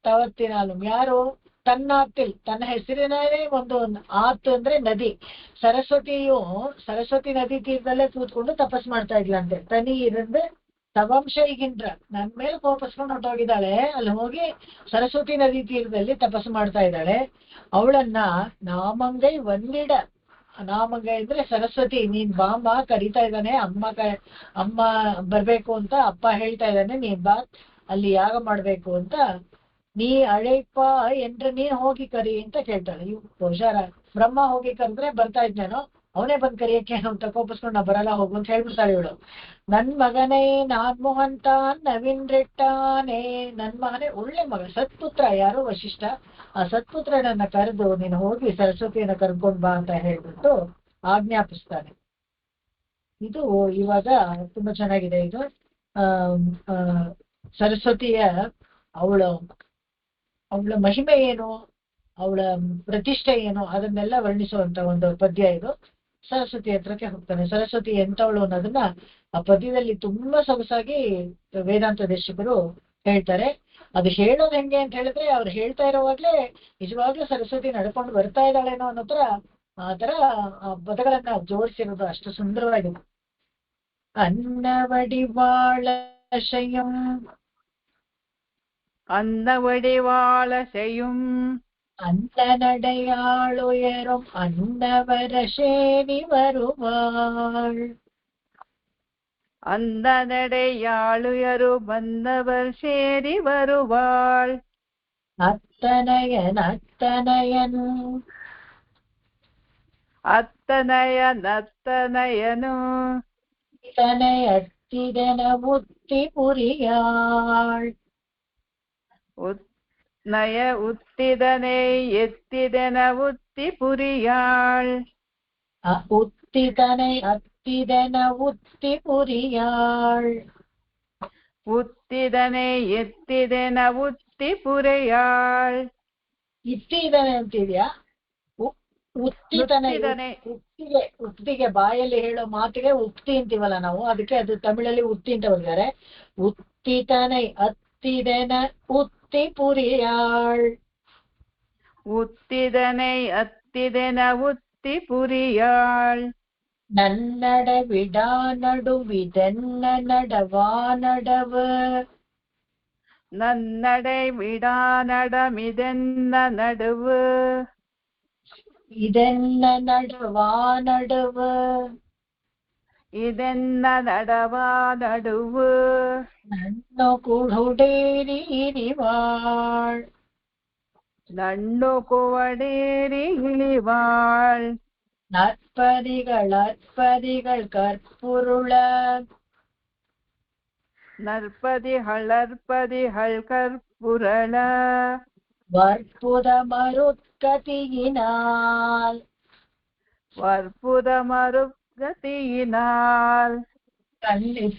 Speaker 1: ತವತ್ತಿನಾಲು, ಯಾರು ತನ್ನಾತಿಲ್, ತನ್ನ ಹೆಸರಿನೇ ಒಂದು ಆತ್ ಅಂದ್ರೆ ನದಿ. ಸರಸ್ವತಿ ನದಿ ತೀರದಲ್ಲೇ ಕೂತ್ಕೊಂಡು ತಪಸ್ ಮಾಡ್ತಾ ಇದ್ಲಂತೆ. ತನಿ ಇರಂದ್ರೆ ತವಂಶ ಈಗಿಂದ್ರ, ನನ್ ಮೇಲೆ ಕೋಪಿಸ್ಕೊಂಡು ಹೊಟ್ಟೋಗಿದ್ದಾಳೆ. ಅಲ್ಲಿ ಹೋಗಿ ಸರಸ್ವತಿ ನದಿ ತೀರದಲ್ಲಿ ತಪಸ್ಸು ಮಾಡ್ತಾ ಇದ್ದಾಳೆ. ಅವಳನ್ನ ನಾಮಂಗೈ ಒಂದಿಡ, ನಾಮಂಗೈ ಅಂದ್ರೆ ಸರಸ್ವತಿ, ನೀನ್ ಬಾಮ್ಮ ಕರೀತಾ ಇದ್ದಾನೆ, ಅಮ್ಮ ಬರ್ಬೇಕು ಅಂತ ಅಪ್ಪ ಹೇಳ್ತಾ ಇದ್ದಾನೆ, ನೀನ್ ಬಾ ಅಲ್ಲಿ ಯಾಗ ಮಾಡ್ಬೇಕು ಅಂತ. ನೀ ಅழைಪ ಎಂದ್ರೆ ನೀನ್ ಹೋಗಿ ಕರಿ ಅಂತ ಕೇಳ್ತಾಳೆ. ಹುಷಾರ, ಬ್ರಹ್ಮ ಹೋಗಿ ಕರೆದ್ರೆ ಬರ್ತಾ ಇದ್ನೇನೋ, ಅವನೇ ಬಂದ್ ಕರಿಯಕ್ಕೆ ಅಂತ ಕೋಪಿಸ್ಕೊಂಡು ನಾ ಬರಲ್ಲ ಹೋಗು ಅಂತ ಹೇಳ್ಬಿಡ್ತಾಳೆ ಇವಳು. ನನ್ ಮಗನೇ ನಾನ್ ಮೋಹಂತಾನ್ ನವೀನ್ರೆಟ್ಟಾನೆ, ನನ್ ಮಗನೇ ಒಳ್ಳೆ ಮಗ, ಸತ್ಪುತ್ರ. ಯಾರು ವಶಿಷ್ಠ, ಆ ಸತ್ಪುತ್ರನನ್ನ ಕರೆದು ನೀನು ಹೋಗಿ ಸರಸ್ವತಿಯನ್ನ ಕರ್ಕೊಂಡ್ ಬಾ ಅಂತ ಹೇಳ್ಬಿಟ್ಟು ಆಜ್ಞಾಪಿಸ್ತಾನೆ. ಇದು ಇವಾಗ ತುಂಬಾ ಚೆನ್ನಾಗಿದೆ. ಇದು ಸರಸ್ವತಿಯ ಅವಳ ಮಹಿಮೆ ಏನು, ಅವಳ ಪ್ರತಿಷ್ಠೆ ಏನು, ಅದನ್ನೆಲ್ಲ ವರ್ಣಿಸುವಂತ ಒಂದು ಪದ್ಯ ಇದು. ಸರಸ್ವತಿ ಹತ್ರಕ್ಕೆ ಹೋಗ್ತಾನೆ. ಸರಸ್ವತಿ ಎಂತವಳು ಅನ್ನೋದನ್ನ ಆ ಪದ್ಯದಲ್ಲಿ ತುಂಬಾ ಸೊಗಸಾಗಿ ವೇದಾಂತ ದೇಶಿಕರು ಹೇಳ್ತಾರೆ. ಅದು ಹೇಳೋದು ಹೆಂಗೆ ಅಂತ ಹೇಳಿದ್ರೆ, ಅವ್ರು ಹೇಳ್ತಾ ಇರೋವಾಗ್ಲೇ ನಿಜವಾಗ್ಲೂ ಸರಸ್ವತಿ ನಡ್ಕೊಂಡು ಬರ್ತಾ ಇದ್ದಾಳೇನೋ ಅನ್ನೋ ಆ ತರ ಆ ಪದಗಳನ್ನ ಜೋಡಿಸಿರೋದು ಅಷ್ಟು ಸುಂದರವಾಗಿದೆ. ಅನ್ನವಡಿವಾಳ செய்யும்
Speaker 2: அந்த வடிவாள செய்யும்
Speaker 1: அந்த நடையாளுயரும் அன்னவர சேரி வருவாள்
Speaker 2: அந்த நடையாளுயரு வந்தவர் சேரி வருவாள்
Speaker 1: அத்தனையன்
Speaker 2: அத்தனையனு
Speaker 1: இத்தனை அத்திதன புத்தி புரியாள்
Speaker 2: உத்திதனை எத்திதன உத்தி புரியாள்
Speaker 1: உத்திதனை அத்திதன உத்தி புரியாள்
Speaker 2: ಉತ್ತಿದನೆ ಎತ್ತಿದೆನ ಉತ್ತಿ ಪುರೆಯಾಳ್
Speaker 1: ಇತ್ತಿದನೆ ಅಂತಿದ್ಯಾ ಉತ್ತಿದನೆ ಉಕ್ತಿಗೆ ಬಾಯಲ್ಲಿ ಹೇಳೋ ಮಾತಿಗೆ ಉಕ್ತಿ ಅಂತೀವಲ್ಲ ನಾವು, ಅದಕ್ಕೆ ಅದು ತಮಿಳಲ್ಲಿ ಉತ್ತಿ ಅಂತ ಬರ್ತಾರೆ. ಉತ್ತಿತನೈ ಅತ್ತಿದೆನ ಉತ್ತಿ ಪುರಿಯಾಳ್
Speaker 2: ಉತ್ತಿದನೆ ಅತ್ತಿದೆನ ಉತ್ತಿ ಪುರಿಯಾಳ್
Speaker 1: ನನ್ನಡ ವಿಡಾ ನಡುವಿದೆನ್ನ ನಡವಾ ನಡವ
Speaker 2: ನನ್ನಡೆ ವಿಡಾ ನಡಮಿದೆನ್ನ ನಡುವು
Speaker 1: ಇದೆನ್ನ ನಡವಾ ನಡುವ
Speaker 2: ಇದೆನ್ನ ನಡವಾ ನಡುವು
Speaker 1: ನನ್ನ ಕುಡುಡೇರಿ ಇರಿವಾಳ್
Speaker 2: நண்ணு குவடேரி இழிவாள்
Speaker 1: நற்பதிகள் கற்புருள
Speaker 2: நற்பதிகள் கற்புரள
Speaker 1: வற்புத மருத்கதியினால்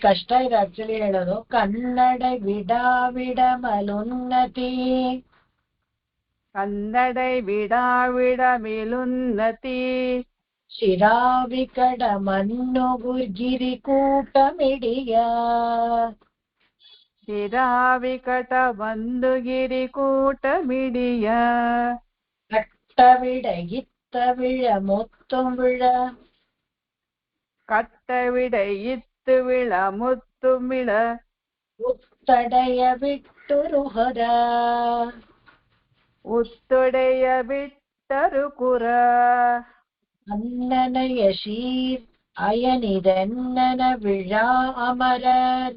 Speaker 1: ಕಷ್ಟ ಇದೆ ಆಕ್ಚುಲಿ ಹೇಳೋದು. ಕನ್ನಡ ವಿಡಮಲುನ್ನತಿ
Speaker 2: ಕನ್ನಡೈ ವಿಡ ಮೇಲುನ್ನತಿ
Speaker 1: ಶಿರಾವಿಕಡ ಮನ್ನುಗುರ್ಗಿರಿ ಕೂಟಮಿಡಿಯ
Speaker 2: ಶಿರಾವಿಕಟ ಬಂದುಗಿರಿ ಕೂಟಮಿಡಿಯ
Speaker 1: ಕಟ್ಟವಿಡ ಇತ್ತವಿಳ ಮುತ್ತುಂಬಿಳ
Speaker 2: ಕಟ್ಟವಿಡ ಇತ್ತುವಿಳ ಮುತ್ತುಮಿಳ
Speaker 1: ಉತ್ತಡೆಯ ಬಿಟ್ಟುರುಹದ
Speaker 2: ಉತ್ತೊಡೆಯ ಬಿಟ್ಟರು ಕುರ
Speaker 1: ಅನ್ನನಯ ಶೀರ್ ಅಯನಿದೆನ್ನನ ವಿழா ಅಮರರ್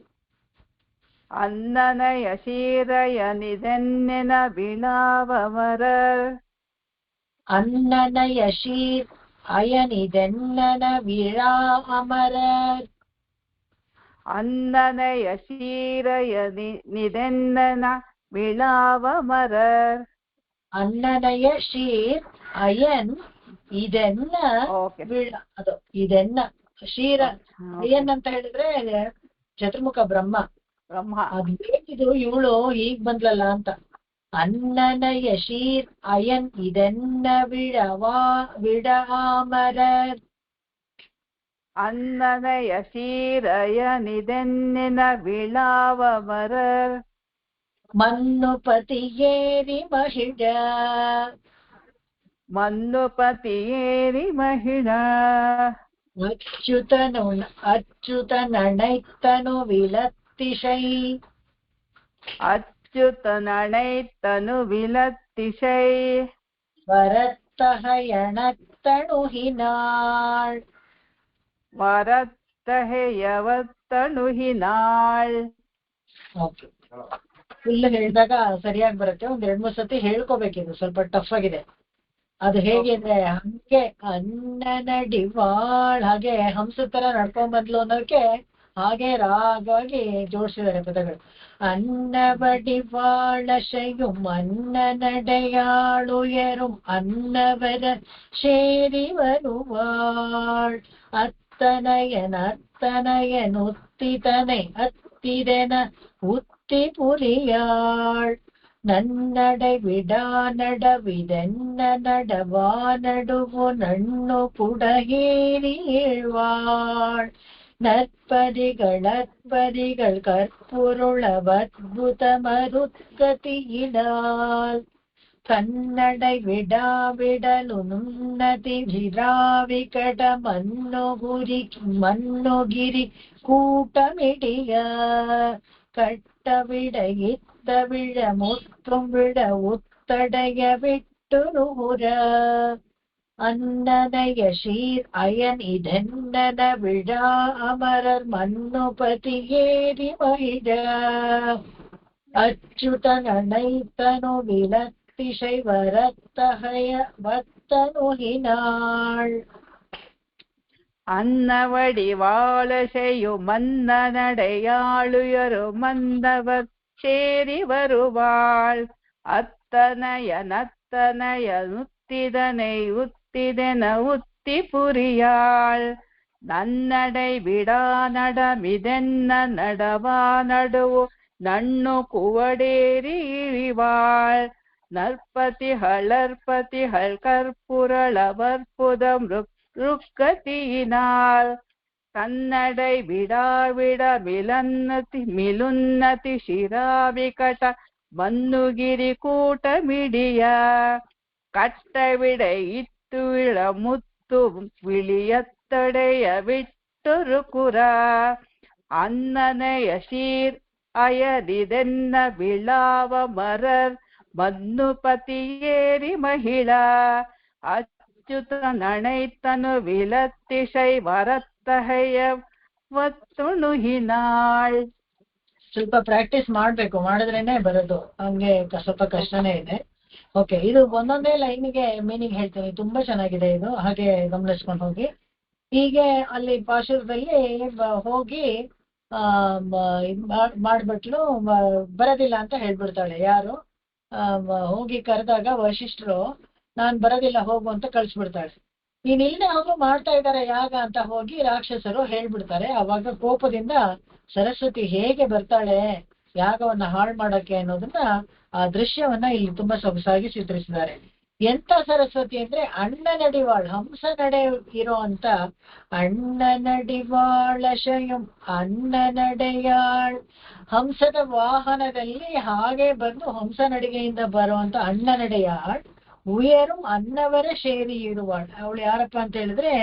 Speaker 2: ಅನ್ನನಯ ಶೀರಯನಿದೆನ್ನೆನ ವಿಳಾವಮರರ್
Speaker 1: ಅನ್ನನಯ ಶೀರ್ ಅಯನಿದೆನ್ನನ ವಿழா ಅಮರರ್
Speaker 2: ಅನ್ನನಯ ಶೀರಯನಿದೆನ್ನನ ವಿಳಾವಮರರ್
Speaker 1: ಅನ್ನನಯ ಶೀರ್ ಅಯನ್ ಇದೆನ್ನ ಅದು ಇದೆನ್ನ ಶೀರ ಅಯನ್ ಅಂತ ಹೇಳಿದ್ರೆ ಚತುರ್ಮುಖ ಬ್ರಹ್ಮ ಅದೇನಿದು ಇವಳು ಈಗ ಬಂದ್ಲಲ್ಲ ಅಂತ. ಅನ್ನನಯ ಶೀರ್ ಅಯನ್ ಇದೆನ್ನ ವಿಡಾಮರರ್
Speaker 2: ಅನ್ನನಯ ಶೀರಯನಿದೆನ್ನೆನ ವಿಳಾವಮರರ್
Speaker 1: ಮನ್ನುಪತಿಯೇರಿ ಮಹಿಳ
Speaker 2: ಮನ್ನುಪತಿಯೇರಿ ಮಹಿಳ
Speaker 1: ಅಚ್ಯುತನೈತ್ತನು ವಿಲತ್ತಿಶೈ
Speaker 2: ಅಚ್ಯುತನೈತ್ತನು ವಿಲತ್ತಿಶೈ
Speaker 1: ವರತ್ತಹಯಣತ್ತಣುಹಿನಾಳ್
Speaker 2: ವರತ್ತಹೆಯವತ್ತಣುಹಿನಾಳ್.
Speaker 1: ಓಕೆ, ಫುಲ್ ಹೇಳಿದಾಗ ಸರಿಯಾಗಿ ಬರುತ್ತೆ. ಒಂದ್ 2-3 ಸತಿ ಹೇಳ್ಕೋಬೇಕಿದು, ಸ್ವಲ್ಪ ಟಫ್ ಆಗಿದೆ. ಅದು ಹೇಗೆ ಅಂದ್ರೆ ಹಂಗೆ ಅನ್ನನಡಿವಾಳ್, ಹಾಗೆ ಹಂಸ ತರ ನಡ್ಕೊಂಡ್ ಬಂದ್ಲು ಅನ್ನೋದಕ್ಕೆ ಹಾಗೆ ರಾಗವಾಗಿ ಜೋಡಿಸಿದ್ದಾರೆ ಪದಗಳು. ಅನ್ನವಡಿವಾಳ ಶೆಯುಂ ಅನ್ನ ನಡೆಯಾಳುಯரும் ಅನ್ನವರ ಸೇರಿ வருவாள் அத்தனையன் உத்திதனை அத்திதன உத்தி புரியாள் நன்னடை விடா நடவிதென்ன நடவா நடுவு நண்ணு குடகேரி ஏழ்வாள் நற்பதிகள் கற்புருளவத்புத மருத்கதியினால் ಕನ್ನಡೈ ವಿಡಾವಿಡಲು ನುನ್ನತಿ ಜಿರಾವಿಕಟ ಮನ್ನುಗಿರಿ ಕೂಟಮಿಡಿಯ ಕಟ್ಟವಿಡ ಇತ್ತ ವಿಡ ಮುற்றும் விட உத்தடைய விட்டு நுகுர அன்னனைய ஷீர் அயன் இதென்னன விழா அமரர் மன்னுபதி ஏறி மகிழ அச்சுதனைத்தனு விலத்திசை வரத்தகைய வத்தனுகினாள்
Speaker 2: ಅನ್ನವಡಿವಾಳ செய்யு மந்த நடையாளுயரு மந்தவர் சேரி வருவாள் அத்தனைய நத்தனைய நுத்திதனை உத்திதென உத்தி புரியாள் நன்னடை விடா நடமிதென்ன நடவா நடுவு நண்ணு குவடேரி இழிவாள் நற்பதிகள் கற்புரளவற்புதம் ருக்கத்தியினாள் கன்னடை விடாவிட மிலுன்னತಿ ಶಿರಾವಿಕಟ ಮನ್ನುಗಿರಿ ಕೂಟಮಿಡಿಯ ಕಟ್ಟವಿಡ ಇತ್ತು ಇಳ ಮುತ್ತು ವಿಳಿಯತ್ತಡೆಯ ವಿಟ್ಟುರು ಕುರ ಅನ್ನನೆಯ ಶೀರ್ ಅಯರಿದೆನ್ನ ವಿಳಾವ ಮರರ್ ಮನ್ನುಪತಿಯೇರಿ ಮಹಿಳಾ ಅಚ್ಯುತ ನಣೈತನು ವಿಲತ್ತಿಶೈ ವರತ್ತಹೆಯ ವತ್ತುಣುಹಿನಾಳ್.
Speaker 1: ಸ್ವಲ್ಪ ಪ್ರಾಕ್ಟೀಸ್ ಮಾಡ್ಬೇಕು, ಮಾಡಿದ್ರೇನೆ ಬರೋದು, ಹಂಗೆ ಸ್ವಲ್ಪ ಕಷ್ಟನೇ ಇದೆ. ಓಕೆ, ಇದು ಒಂದೊಂದೇ ಲೈನ್ಗೆ ಮೀನಿಂಗ್ ಹೇಳ್ತೀನಿ, ತುಂಬಾ ಚೆನ್ನಾಗಿದೆ ಇದು, ಹಾಗೆ ಗಮನಿಸ್ಕೊಂಡು ಹೋಗಿ. ಹೀಗೆ ಅಲ್ಲಿ ಪಾಶುರದಲ್ಲಿ ಹೋಗಿ ಮಾಡ್ಬಿಟ್ಲು, ಬರೋದಿಲ್ಲ ಅಂತ ಹೇಳ್ಬಿಡ್ತಾಳೆ. ಯಾರು ಹೋಗಿ ಕರೆದಾಗ ವಶಿಷ್ಠರು ನಾನ್ ಬರೋದಿಲ್ಲ ಹೋಗು ಅಂತ ಕಳ್ಸಿಬಿಡ್ತಾಳೆ. ನೀನ್ ಇಲ್ಲದೆ ಅವರು ಮಾಡ್ತಾ ಇದ್ದಾರೆ ಯಾಗ ಅಂತ ಹೋಗಿ ರಾಕ್ಷಸರು ಹೇಳ್ಬಿಡ್ತಾರೆ. ಅವಾಗ ಕೋಪದಿಂದ ಸರಸ್ವತಿ ಹೇಗೆ ಬರ್ತಾಳೆ ಯಾಗವನ್ನ ಹಾಳು ಮಾಡಕ್ಕೆ ಅನ್ನೋದನ್ನ, ಆ ದೃಶ್ಯವನ್ನ ಇಲ್ಲಿ ತುಂಬಾ ಸೊಗಸಾಗಿ ಚಿತ್ರಿಸಿದ್ದಾರೆ. ಎಂತ ಸರಸ್ವತಿ ಅಂದ್ರೆ ಅಣ್ಣ ನಡಿವಾಳ್, ಹಂಸ ನಡೆ ಇರೋ ಅಂತ ಅಣ್ಣ ನಡಿವಾಳ ಶಯಂ, ಅಣ್ಣ ನಡೆಯಾಳ್, ಹಂಸದ ವಾಹನದಲ್ಲಿ ಹಾಗೆ ಬಂದು ಹಂಸ ನಡಿಗೆಯಿಂದ ಬರುವಂತ ಅಣ್ಣ ನಡೆಯಾಳ್. ಉಯರು ಅನ್ನವರ ಶೇರಿ ಇರುವಾಳ್. ಅವಳು ಯಾರಪ್ಪ ಅಂತ ಹೇಳಿದ್ರೆ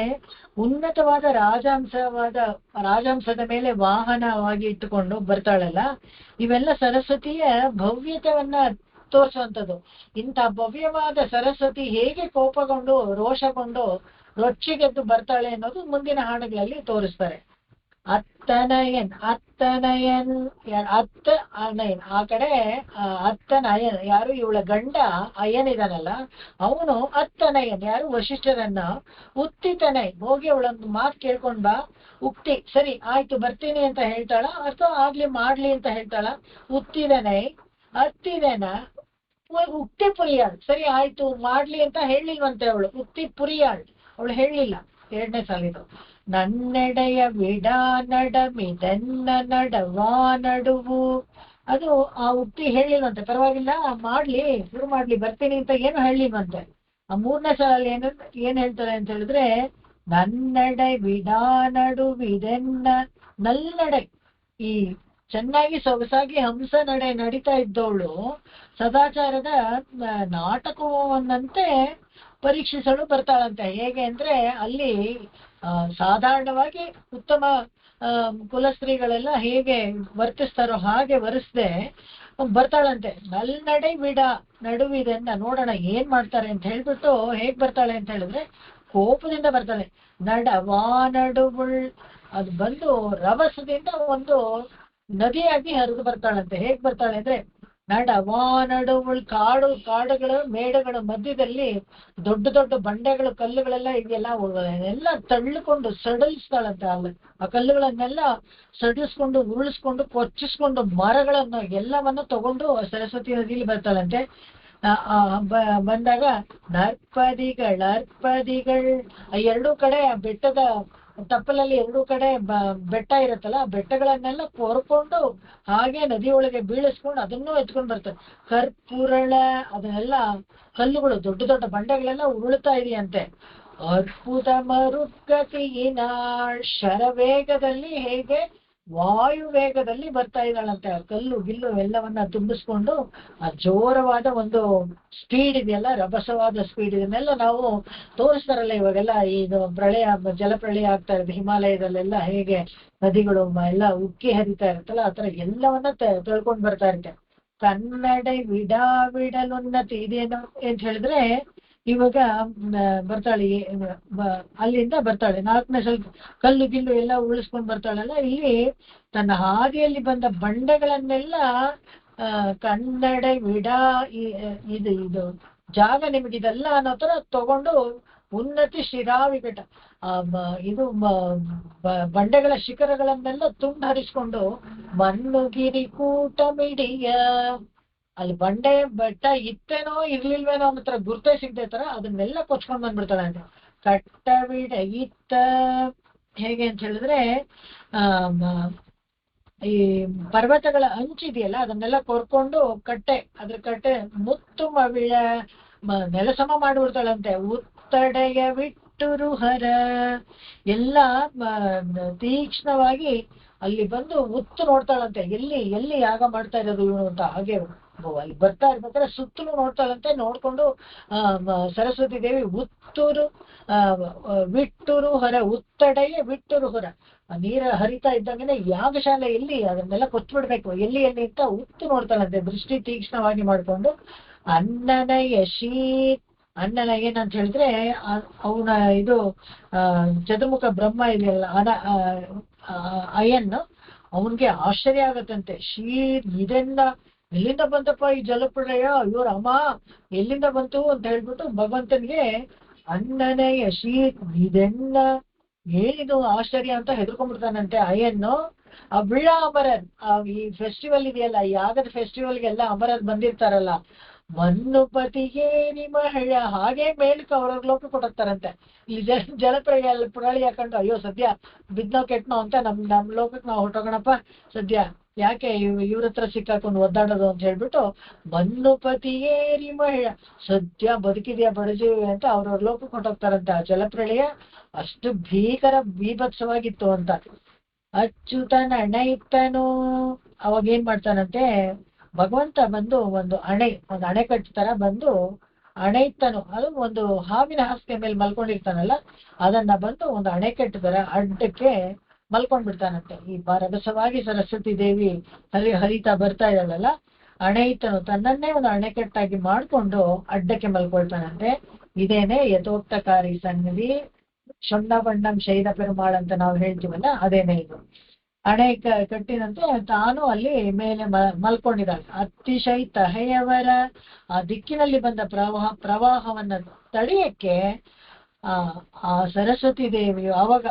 Speaker 1: ಉನ್ನತವಾದ ರಾಜಹಂಸದ ಮೇಲೆ ವಾಹನವಾಗಿ ಇಟ್ಟುಕೊಂಡು ಬರ್ತಾಳಲ್ಲ, ಇವೆಲ್ಲ ಸರಸ್ವತಿಯ ಭವ್ಯತೆಯನ್ನ ತೋರಿಸುವಂಥದ್ದು. ಇಂಥ ಭವ್ಯವಾದ ಸರಸ್ವತಿ ಹೇಗೆ ಕೋಪಗೊಂಡು ರೋಷಗೊಂಡು ರೊಚ್ಚಿಗೆದ್ದು ಬರ್ತಾಳೆ ಅನ್ನೋದು ಮುಂದಿನ ಹಾಡುಗಳಲ್ಲಿ ತೋರಿಸ್ತಾರೆ. ಅತ್ತನಯನ್ ಅತ್ತ ಅನಯನ್, ಆ ಕಡೆ ಅತ್ತನ ಅಯನ್ ಯಾರು, ಇವಳ ಗಂಡ ಅಯನ್ ಇದಾನಲ್ಲ ಅವನು ಅತ್ತನಯನ್ ಯಾರು, ವಶಿಷ್ಠರನ್ನ ಉತ್ತಿತನೈ ಹೋಗಿ ಅವಳೊಂದು ಮಾತು ಕೇಳ್ಕೊಂಡ್ ಬಾ, ಉಕ್ತಿ ಸರಿ ಆಯ್ತು ಬರ್ತೀನಿ ಅಂತ ಹೇಳ್ತಾಳ, ಅಥವಾ ಆಗ್ಲಿ ಮಾಡ್ಲಿ ಅಂತ ಹೇಳ್ತಾಳ. ಉತ್ತಿದನೈ ಅತ್ತಿದನ ಉಕ್ತಿ ಪುರಿಯಾಳ್, ಸರಿ ಆಯ್ತು ಮಾಡ್ಲಿ ಅಂತ ಹೇಳಿಲ್ವಂತೆ ಅವಳು, ಉಕ್ತಿ ಪುರಿಯಾಳ್ ಅವಳು ಹೇಳಲಿಲ್ಲ. ಎರಡನೇ ಸಾಲಿದು ನನ್ನೆಡೆಯ ವಿಡಾ ನಡಮಿದೆನ್ನ ನಡವಾ ನಡುವು, ಅದು ಆ ಉಕ್ತಿ ಹೇಳಿಲ್ವಂತೆ, ಪರವಾಗಿಲ್ಲ ಮಾಡ್ಲಿ ಶುರು ಮಾಡ್ಲಿ ಬರ್ತೀನಿ ಅಂತ ಏನು ಹೇಳಿಲ್ವಂತೆ. ಆ ಮೂರನೇ ಸಾಲಲ್ಲಿ ಏನ್ ಹೇಳ್ತಾರೆ ಅಂತ ಹೇಳಿದ್ರೆ ನನ್ನಡೆ ವಿಡಾ ನಡುವಿದೆನ್ನ ನಲ್ನಡೆ, ಈ ಚೆನ್ನಾಗಿ ಸೊಗಸಾಗಿ ಹಂಸ ನಡೆ ನಡೀತಾ ಇದ್ದವಳು ಸದಾಚಾರದ ನಾಟಕವನ್ನಂತೆ ಪರೀಕ್ಷಿಸಲು ಬರ್ತಾಳಂತೆ. ಹೇಗೆ ಅಂದ್ರೆ ಅಲ್ಲಿ ಸಾಧಾರಣವಾಗಿ ಉತ್ತಮ ಕುಲಸ್ತ್ರೀಗಳೆಲ್ಲ ಹೇಗೆ ವರ್ತಿಸ್ತಾರೋ ಹಾಗೆ ವರ್ತಿಸದೆ ಬರ್ತಾಳಂತೆ. ನಲ್ನಡೆ ವಿಡ ನಡುವಿದೆನ್ನ, ನೋಡೋಣ ಏನ್ ಮಾಡ್ತಾರೆ ಅಂತ ಹೇಳ್ಬಿಟ್ಟು ಹೇಗ್ ಬರ್ತಾಳೆ ಅಂತ ಹೇಳಿದ್ರೆ ಕೋಪದಿಂದ ಬರ್ತಾಳೆ. ನಡವಾ ನಡುವುಳ್, ಅದು ಬಂದು ರಭಸದಿಂದ ಒಂದು ನದಿಯಾಗಿ ಹರಿದು ಬರ್ತಾಳಂತೆ. ಹೇಗ್ ಬರ್ತಾಳೆ ಅಂದ್ರೆ ನಡವಾ ನಡುವುಳ್, ಕಾಡುಗಳು ಮೇಡುಗಳ ಮಧ್ಯದಲ್ಲಿ ದೊಡ್ಡ ದೊಡ್ಡ ಬಂಡೆಗಳು ಕಲ್ಲುಗಳೆಲ್ಲ ಇದೆಲ್ಲ ಎಲ್ಲ ತಳ್ಳಿಕೊಂಡು ಸಡಿಲಿಸ್ತಾಳಂತೆ. ಆ ಕಲ್ಲುಗಳನ್ನೆಲ್ಲ ಸಡಿಲಿಸ್ಕೊಂಡು ಉರುಳಿಸ್ಕೊಂಡು ಕೊಚ್ಚಿಸ್ಕೊಂಡು ಮರಗಳನ್ನು ಎಲ್ಲವನ್ನ ತಗೊಂಡು ಸರಸ್ವತಿ ನದಿಯಲ್ಲಿ ಬರ್ತಾಳಂತೆ. ಬಂದಾಗ ನರ್ಪದಿಗಳ್ ಎರಡೂ ಕಡೆ ಬೆಟ್ಟದ ತಪ್ಪಲಲ್ಲಿ ಎರಡೂ ಕಡೆ ಬೆಟ್ಟ ಇರುತ್ತಲ್ಲ, ಬೆಟ್ಟಗಳನ್ನೆಲ್ಲ ಕೊರ್ಕೊಂಡು ಹಾಗೆ ನದಿಯೊಳಗೆ ಬೀಳಿಸ್ಕೊಂಡು ಅದನ್ನೂ ಎತ್ಕೊಂಡು ಬರ್ತಾರೆ. ಕರ್ಪೂರಳ, ಅದನ್ನೆಲ್ಲ ಕಲ್ಲುಗಳು ದೊಡ್ಡ ದೊಡ್ಡ ಬಂಡೆಗಳೆಲ್ಲ ಉರುಳ್ತಾ ಇದೆಯಂತೆ. ಅದ್ಭುತ ಮರುಗತಿಯಿನಾಳ್, ಶರವೇಗದಲ್ಲಿ ಹೇಗೆ ವಾಯು ವೇಗದಲ್ಲಿ ಬರ್ತಾ ಇದ್ದಾಳಂತೆ. ಆ ಕಲ್ಲು ಗಿಲ್ಲು ಎಲ್ಲವನ್ನ ತುಂಬಿಸ್ಕೊಂಡು ಆ ಜೋರವಾದ ಒಂದು ಸ್ಪೀಡ್ ಇದೆಯಲ್ಲ, ರಭಸವಾದ ಸ್ಪೀಡ್, ಇದನ್ನೆಲ್ಲ ನಾವು ತೋರಿಸ್ತಾರಲ್ಲ ಇವಾಗೆಲ್ಲ. ಇದು ಪ್ರಳಯ, ಜಲಪ್ರಳಯ ಆಗ್ತಾ ಇರೋದು ಹಿಮಾಲಯದಲ್ಲೆಲ್ಲ, ಹೇಗೆ ನದಿಗಳು ಎಲ್ಲ ಉಕ್ಕಿ ಹರಿತಾ ಇರುತ್ತಲ್ಲ, ಆತರ ಎಲ್ಲವನ್ನ ತಿಳ್ಕೊಂಡ್ ಬರ್ತಾ ಇರುತ್ತೆ. ಕನ್ನಡ ವಿಡಾವಿಡಲುನ್ನತಿ ಇದೇನು ಅಂತ ಹೇಳಿದ್ರೆ, ಇವಾಗ ಬರ್ತಾಳೆ, ಅಲ್ಲಿಂದ ಬರ್ತಾಳೆ 4ನೇ ಸ್ವಲ್ಪ ಕಲ್ಲು ಗಿಲ್ಲು ಎಲ್ಲ ಉಳಿಸ್ಕೊಂಡ್ ಬರ್ತಾಳಲ್ಲ, ಇಲ್ಲಿ ತನ್ನ ಹಾದಿಯಲ್ಲಿ ಬಂದ ಬಂಡೆಗಳನ್ನೆಲ್ಲ ಕನ್ನಡ ವಿಡಾ ಇದು ಜಾಗ ನಿಮಗಿದೆಲ್ಲ ಅನ್ನೋ ತರ ತಗೊಂಡು ಉನ್ನತಿ ಶಿರಾವಿಘಟ ಇದು ಬಂಡೆಗಳ ಶಿಖರಗಳನ್ನೆಲ್ಲ ತುಂಡು ಹರಿಸ್ಕೊಂಡು ಮಣ್ಣುಗಿರಿ ಕೂಟ ಮಿಡಿಯ, ಅಲ್ಲಿ ಬಂಡೆ ಬೆಟ್ಟ ಇತ್ತೇನೋ ಇರ್ಲಿಲ್ವೇನೋ ಅನ್ನೋ ತರ ಗುರ್ತೇ ಸಿಗದೆ ತರ ಅದನ್ನೆಲ್ಲ ಕೊಚ್ಕೊಂಡ್ ಬಂದ್ಬಿಡ್ತಾಳೆ ಅಂತ. ಕಟ್ಟವಿಡ ಇತ್ತ ಹೇಗೆ ಅಂತ ಹೇಳಿದ್ರೆ, ಈ ಪರ್ವತಗಳ ಅಂಚಿದೆಯಲ್ಲ ಅದನ್ನೆಲ್ಲ ಕೊರ್ಕೊಂಡು ಅದ್ರ ಕಟ್ಟೆ ಮುತ್ತು ಮವಿಳ ನೆಲಸಮ ಮಾಡಿಬಿಡ್ತಾಳಂತೆ. ಉತ್ತಡೆಯ ಬಿಟ್ಟುರು ಹರ, ಎಲ್ಲ ತೀಕ್ಷ್ಣವಾಗಿ ಅಲ್ಲಿ ಬಂದು ಉತ್ತು ನೋಡ್ತಾಳಂತೆ, ಎಲ್ಲಿ ಯಾಗ ಮಾಡ್ತಾ ಇರೋದು ಇವನು ಅಂತ. ಹಾಗೆ ಅಲ್ಲಿ ಬರ್ತಾ ಇರ್ಬೇಕಾದ್ರೆ ಸುತ್ತಲೂ ನೋಡ್ತಾಳಂತೆ. ನೋಡ್ಕೊಂಡು ಸರಸ್ವತಿ ದೇವಿ ಉತ್ತೂರು ಬಿಟ್ಟುರು ಹೊರ, ಉತ್ತಡೆಗೆ ಬಿಟ್ಟುರು ಹೊರ, ನೀರ ಹರಿತಾ ಇದ್ದಂಗೆ ಯಾಗಶಾಲೆ ಎಲ್ಲಿ ಅದನ್ನೆಲ್ಲ ಕೊಚ್ಬಿಡ್ಬೇಕು, ಎಲ್ಲಿ ಅಂತ ಉತ್ತು ನೋಡ್ತಾಳಂತೆ, ದೃಷ್ಟಿ ತೀಕ್ಷ್ಣವಾಗಿ ಮಾಡ್ಕೊಂಡು. ಅನ್ನನಯ ಅನ್ನನ ಏನಂತ ಹೇಳಿದ್ರೆ ಅವನ ಇದು ಚತುರ್ಮುಖ ಬ್ರಹ್ಮ ಇದೆಯಲ್ಲ ಅಯ್ಯನ್, ಅವನ್ಗೆ ಆಶ್ಚರ್ಯ ಆಗತ್ತಂತೆ. ಇದೆಲ್ಲ ಎಲ್ಲಿಂದ ಬಂತಪ್ಪ ಈ ಜಲಪ್ರಳಯ, ಇವ್ರ ಅಮ್ಮ ಎಲ್ಲಿಂದ ಬಂತು ಅಂತ ಹೇಳ್ಬಿಟ್ಟು ಭಗವಂತನಿಗೆ ಅನ್ನನಯ ಇದೆಲ್ಲ ಏನಿದು ಆಶ್ಚರ್ಯ ಅಂತ ಹೆದರ್ಕೊಂಡ್ಬಿಡ್ತಾನಂತೆ ಅಯ್ಯನ್ನು. ಆ ಬಿಳ ಅಮರರ್, ಈ ಫೆಸ್ಟಿವಲ್ ಇದೆಯಲ್ಲ, ಯಾಗದ ಫೆಸ್ಟಿವಲ್ಗೆಲ್ಲ ಅಮರರ್ ಬಂದಿರ್ತಾರಲ್ಲ, ಮನ್ನುಪತಿಗೆ ಮಹಿಳ, ಹಾಗೆ ಮೇಲಕ್ಕೆ ಅವ್ರವ್ರ ಲೋಕ ಕೊಡೋಗ್ತಾರಂತೆ. ಇಲ್ಲಿ ಪ್ರಳಯ ಕಂಡು ಅಯ್ಯೋ ಸದ್ಯ ಬಿದ್ನೋ ಕೆಟ್ನೋ ಅಂತ ನಮ್ ಲೋಕಕ್ಕೆ ನಾವು ಹೊಟ್ಟೋಗೋಣಪ್ಪ, ಸದ್ಯ ಯಾಕೆ ಇವ್ರ ಹತ್ರ ಸಿಕ್ಕಾಕೊಂಡು ಒದ್ದಾಡೋದು ಅಂತ ಹೇಳ್ಬಿಟ್ಟು ಮನ್ನುಪತಿಯೇರಿ ಮಹಿಳ, ಸದ್ಯ ಬದುಕಿದ್ಯಾ ಬಡಜೀವಿ ಅಂತ ಅವ್ರವ್ರ ಲೋಕಕ್ಕೆ ಹೊಟ್ಟೋಗ್ತಾರಂತೆ. ಆ ಜಲಪ್ರಳಯ ಅಷ್ಟು ಬೀಭತ್ಸವಾಗಿತ್ತು ಅಂತ. ಅಚ್ಯುತನ ಅಣೆಯಿತ್ತನು, ಅವಾಗ ಏನ್ ಮಾಡ್ತಾನಂತೆ ಭಗವಂತ ಬಂದು ಒಂದು ಅಣೆಕಟ್ಟು ತರ ಬಂದು ಅಣೆಯಿತ್ತನು, ಅದು ಒಂದು ಹಾವಿನ ಹಾಸಿಗೆ ಮೇಲೆ ಮಲ್ಕೊಂಡಿರ್ತಾನಲ್ಲ, ಅದನ್ನ ಬಂದು ಒಂದು ಅಣೆಕಟ್ಟು ತರ ಅಡ್ಡಕ್ಕೆ ಮಲ್ಕೊಂಡ್ಬಿಡ್ತಾನಂತೆ. ಈ ರಭಸವಾಗಿ ಸರಸ್ವತಿ ದೇವಿ ಹರಿತಾ ಬರ್ತಾ ಇದ್ದಾಳಲ್ಲ, ಅಣೆಯಿತ್ತನು ತನ್ನನ್ನೇ ಒಂದು ಅಣೆಕಟ್ಟಾಗಿ ಮಾಡ್ಕೊಂಡು ಅಡ್ಡಕ್ಕೆ ಮಲ್ಕೊಳ್ತಾನಂತೆ. ಇದೇನೆ ಯಥೋಕ್ತಕಾರಿ ಸನ್ನಿಧಿ ಶೊಂಡ ಬಣ್ಣಂ ಶೈದ ಪೆರುಮಾಳ್ ಅಂತ ನಾವು ಹೇಳ್ತೀವಲ್ಲ, ಅದೇನೆ ಇದು. ಅಣೆ ಕಟ್ಟಿದಂತೆ ತಾನು ಅಲ್ಲಿ ಮೇಲೆ ಮಲ್ಕೊಂಡಿದ್ದಾಳೆ. ಅತಿಶಯ ತಹೆಯವರ, ಆ ದಿಕ್ಕಿನಲ್ಲಿ ಬಂದ ಪ್ರವಾಹವನ್ನ ತಡೆಯಕ್ಕೆ ಆ ಸರಸ್ವತಿ ದೇವಿಯು ಅವಾಗ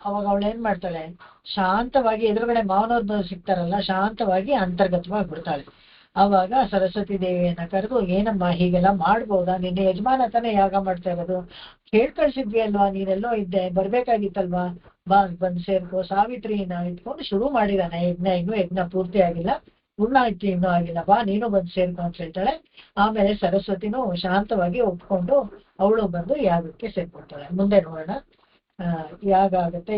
Speaker 1: ಅವಳು ಏನ್ ಮಾಡ್ತಾಳೆ, ಶಾಂತವಾಗಿ ಎದುರುಗಡೆ ಮಾವನವ್ರದ್ದು ಸಿಗ್ತಾರಲ್ಲ, ಶಾಂತವಾಗಿ ಅಂತರ್ಗತವಾಗಿ ಬಿಡ್ತಾಳೆ. ಅವಾಗ ಸರಸ್ವತಿ ದೇವಿಯನ್ನ ಕರೆದು, ಏನಮ್ಮ ಹೀಗೆಲ್ಲ ಮಾಡ್ಬೋದಾ, ನಿನ್ನೆ ಯಜಮಾನ ತಾನೇ ಯಾಗ ಮಾಡ್ತಾ ಇರೋದು, ಕಳ್ಸಿದ್ವಿ ಅಲ್ವಾ, ನೀನೆಲ್ಲೋ ಇದ್ದೆ ಬರ್ಬೇಕಾಗಿತ್ತಲ್ವಾ, ಬಾ ಬಂದು ಸೇರ್ಕೋ. ಸಾವಿತ್ರಿನ ಇಟ್ಕೊಂಡು ಶುರು ಮಾಡಿದಾನೆ ಇನ್ನೂ ಯಜ್ಞ ಪೂರ್ತಿ ಆಗಿಲ್ಲ, ಪೂರ್ಣಾಯ್ತು ಇನ್ನೂ ಆಗಿಲ್ಲ, ಬಾ ನೀನು ಬಂದು ಸೇರ್ಕೊ ಅಂತ ಹೇಳ್ತಾಳೆ. ಆಮೇಲೆ ಸರಸ್ವತಿನೂ ಶಾಂತವಾಗಿ ಒಪ್ಕೊಂಡು ಅವಳು ಬಂದು ಯಾಗಕ್ಕೆ ಸೇರ್ಕೊಳ್ತಾಳೆ. ಮುಂದೆ ನೋಡೋಣ. ಯಾಗ ಆಗತ್ತೆ,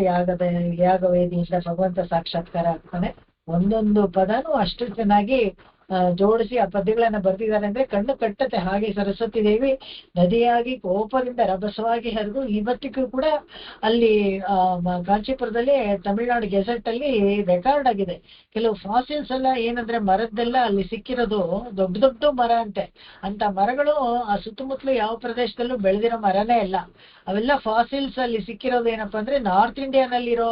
Speaker 1: ಯಾಗವೇದಿಯಿಂದ ಭಗವಂತ ಸಾಕ್ಷಾತ್ಕಾರ ಆಗ್ತಾನೆ. ಒಂದೊಂದು ಪದನೂ ಅಷ್ಟು ಚೆನ್ನಾಗಿ ಜೋಡಿಸಿ ಆ ಪದ್ಯಗಳನ್ನ ಬರ್ದಿದ್ದಾರೆ ಅಂದ್ರೆ ಕಣ್ಣು ಕಟ್ಟತ್ತೆ. ಹಾಗೆ ಸರಸ್ವತಿ ದೇವಿ ನದಿಯಾಗಿ ಕೋಪದಿಂದ ರಭಸವಾಗಿ ಹರಿದು ಇವತ್ತಿಗೂ ಕೂಡ ಅಲ್ಲಿ ಕಾಂಚೀಪುರದಲ್ಲಿ ತಮಿಳ್ನಾಡು ಗೆಜೆಟ್ ಅಲ್ಲಿ ರೆಕಾರ್ಡ್ ಆಗಿದೆ. ಕೆಲವು ಫಾಸಿಲ್ಸ್ ಎಲ್ಲ ಏನಂದ್ರೆ ಮರದ್ದೆಲ್ಲ ಅಲ್ಲಿ ಸಿಕ್ಕಿರೋದು ದೊಡ್ಡ ದೊಡ್ಡ ಮರ ಅಂತೆ. ಅಂತ ಮರಗಳು ಆ ಸುತ್ತಮುತ್ತಲು ಯಾವ ಪ್ರದೇಶದಲ್ಲೂ ಬೆಳೆದಿರೋ ಮರನೇ ಇಲ್ಲ. ಅವೆಲ್ಲ ಫಾಸಿಲ್ಸ್ ಅಲ್ಲಿ ಸಿಕ್ಕಿರೋದು ಏನಪ್ಪಾ ಅಂದ್ರೆ ನಾರ್ತ್ ಇಂಡಿಯಾನಲ್ಲಿರೋ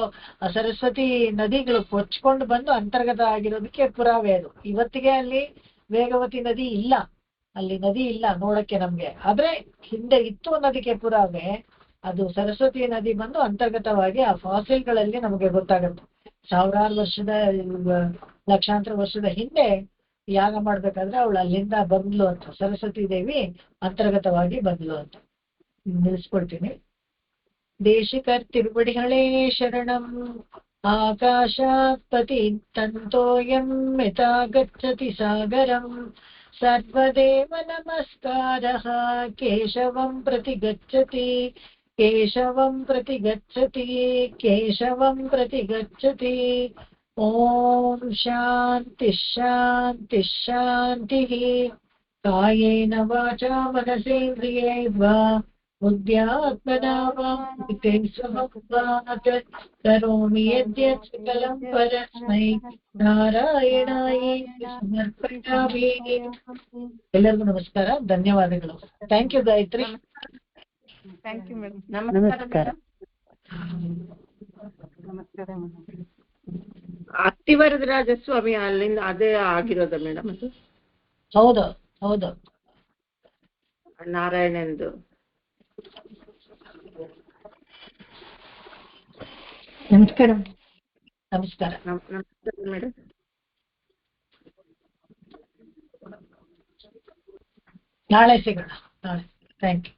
Speaker 1: ಸರಸ್ವತಿ ನದಿಗಳು ಕೊಚ್ಕೊಂಡು ಬಂದು ಅಂತರ್ಗತ ಆಗಿರೋದಕ್ಕೆ ಪುರಾವೆ ಅದು. ಇವತ್ತಿಗೆ ಅಲ್ಲಿ ವೇಗವತಿ ನದಿ ಇಲ್ಲ, ಅಲ್ಲಿ ನದಿ ಇಲ್ಲ ನೋಡಕ್ಕೆ ನಮ್ಗೆ, ಆದ್ರೆ ಹಿಂದೆ ಇತ್ತು ಅನ್ನೋದಕ್ಕೆ ಪುರಾವೆ ಅದು ಸರಸ್ವತಿ ನದಿ ಬಂದು ಅಂತರ್ಗತವಾಗಿ ಆ ಫಾಸಿಲ್ಗಳಲ್ಲಿ ನಮಗೆ ಗೊತ್ತಾಗುತ್ತೆ. ಸಾವಿರಾರು ವರ್ಷದ ಲಕ್ಷಾಂತರ ವರ್ಷದ ಹಿಂದೆ ಯಾಗ ಮಾಡ್ಬೇಕಾದ್ರೆ ಅವಳು ಅಲ್ಲಿಂದ ಬಂದ್ಲು ಅಂತ, ಸರಸ್ವತಿ ದೇವಿ ಅಂತರ್ಗತವಾಗಿ ಬಂದ್ಲು ಅಂತ. ನಿಲ್ಲಿಸ್ಕೊಳ್ತೀನಿ. ದೇಶಿಕರ್ ತಿರುವಡಿಗಳೇ ಶರಣಂ. ಆಕಾಶಾತ್ ಪತಿ ತಂತೋಯಂ ಯಥಾ ಗಚ್ಚತಿ ಸಾಗರಂ. ಸರ್ವದೇವ ನಮಸ್ಕಾರಃ ಕೇಶವಂ ಪ್ರತಿ ಗಚ್ಚತಿ, ಕೇಶವಂ ಪ್ರತಿ ಗಚ್ಚತಿ, ಕೇಶವಂ ಪ್ರತಿ ಗಚ್ಚತಿ. ಓಂ ಶಾಂತಿ ಶಾಂತಿ ಶಾಂತಿಃ. ಕಾಯೇನ ವಾಚಾ ಮನಸೇಂದ್ರಿಯೈರ್ವ ಬುದ್ಧ್ಯಾತ್ಮನಾ ವಾ ಪ್ರಕೃತೆ ಸ್ವಭಾವಾತ್ ಕರೋಮಿ ಯದ್ಯತ್ ಸಕಲಂ ಪರಸ್ಮೈ ನಾರಾಯಣಾಯೇತಿ ಸಮರ್ಪಯಾಮಿ. ಎಲ್ಲರಿಗೂ ನಮಸ್ಕಾರ, ಧನ್ಯವಾದಗಳು. Thank you Gayathri.
Speaker 3: Thank you madam.
Speaker 2: ನಮಸ್ಕಾರ.
Speaker 3: ಅತ್ತಿವರದರಾಜ ಸ್ವಾಮಿ ಅಲ್ಲಿಂದ ಅದೇ ಆಗಿರೋದ ಮೇಡಮ್? ಅದು
Speaker 1: ಹೌದು ಹೌದು.
Speaker 3: ನಾರಾಯಣಂದು.
Speaker 1: ನಮಸ್ಕಾರ. ನಮಸ್ಕಾರ.
Speaker 3: ನಮಸ್ಕಾರ ಮೇಡಮ್.
Speaker 1: ನಾಳೆ ಸಿಗೋಣ. ನಾಳೆ. Thank you.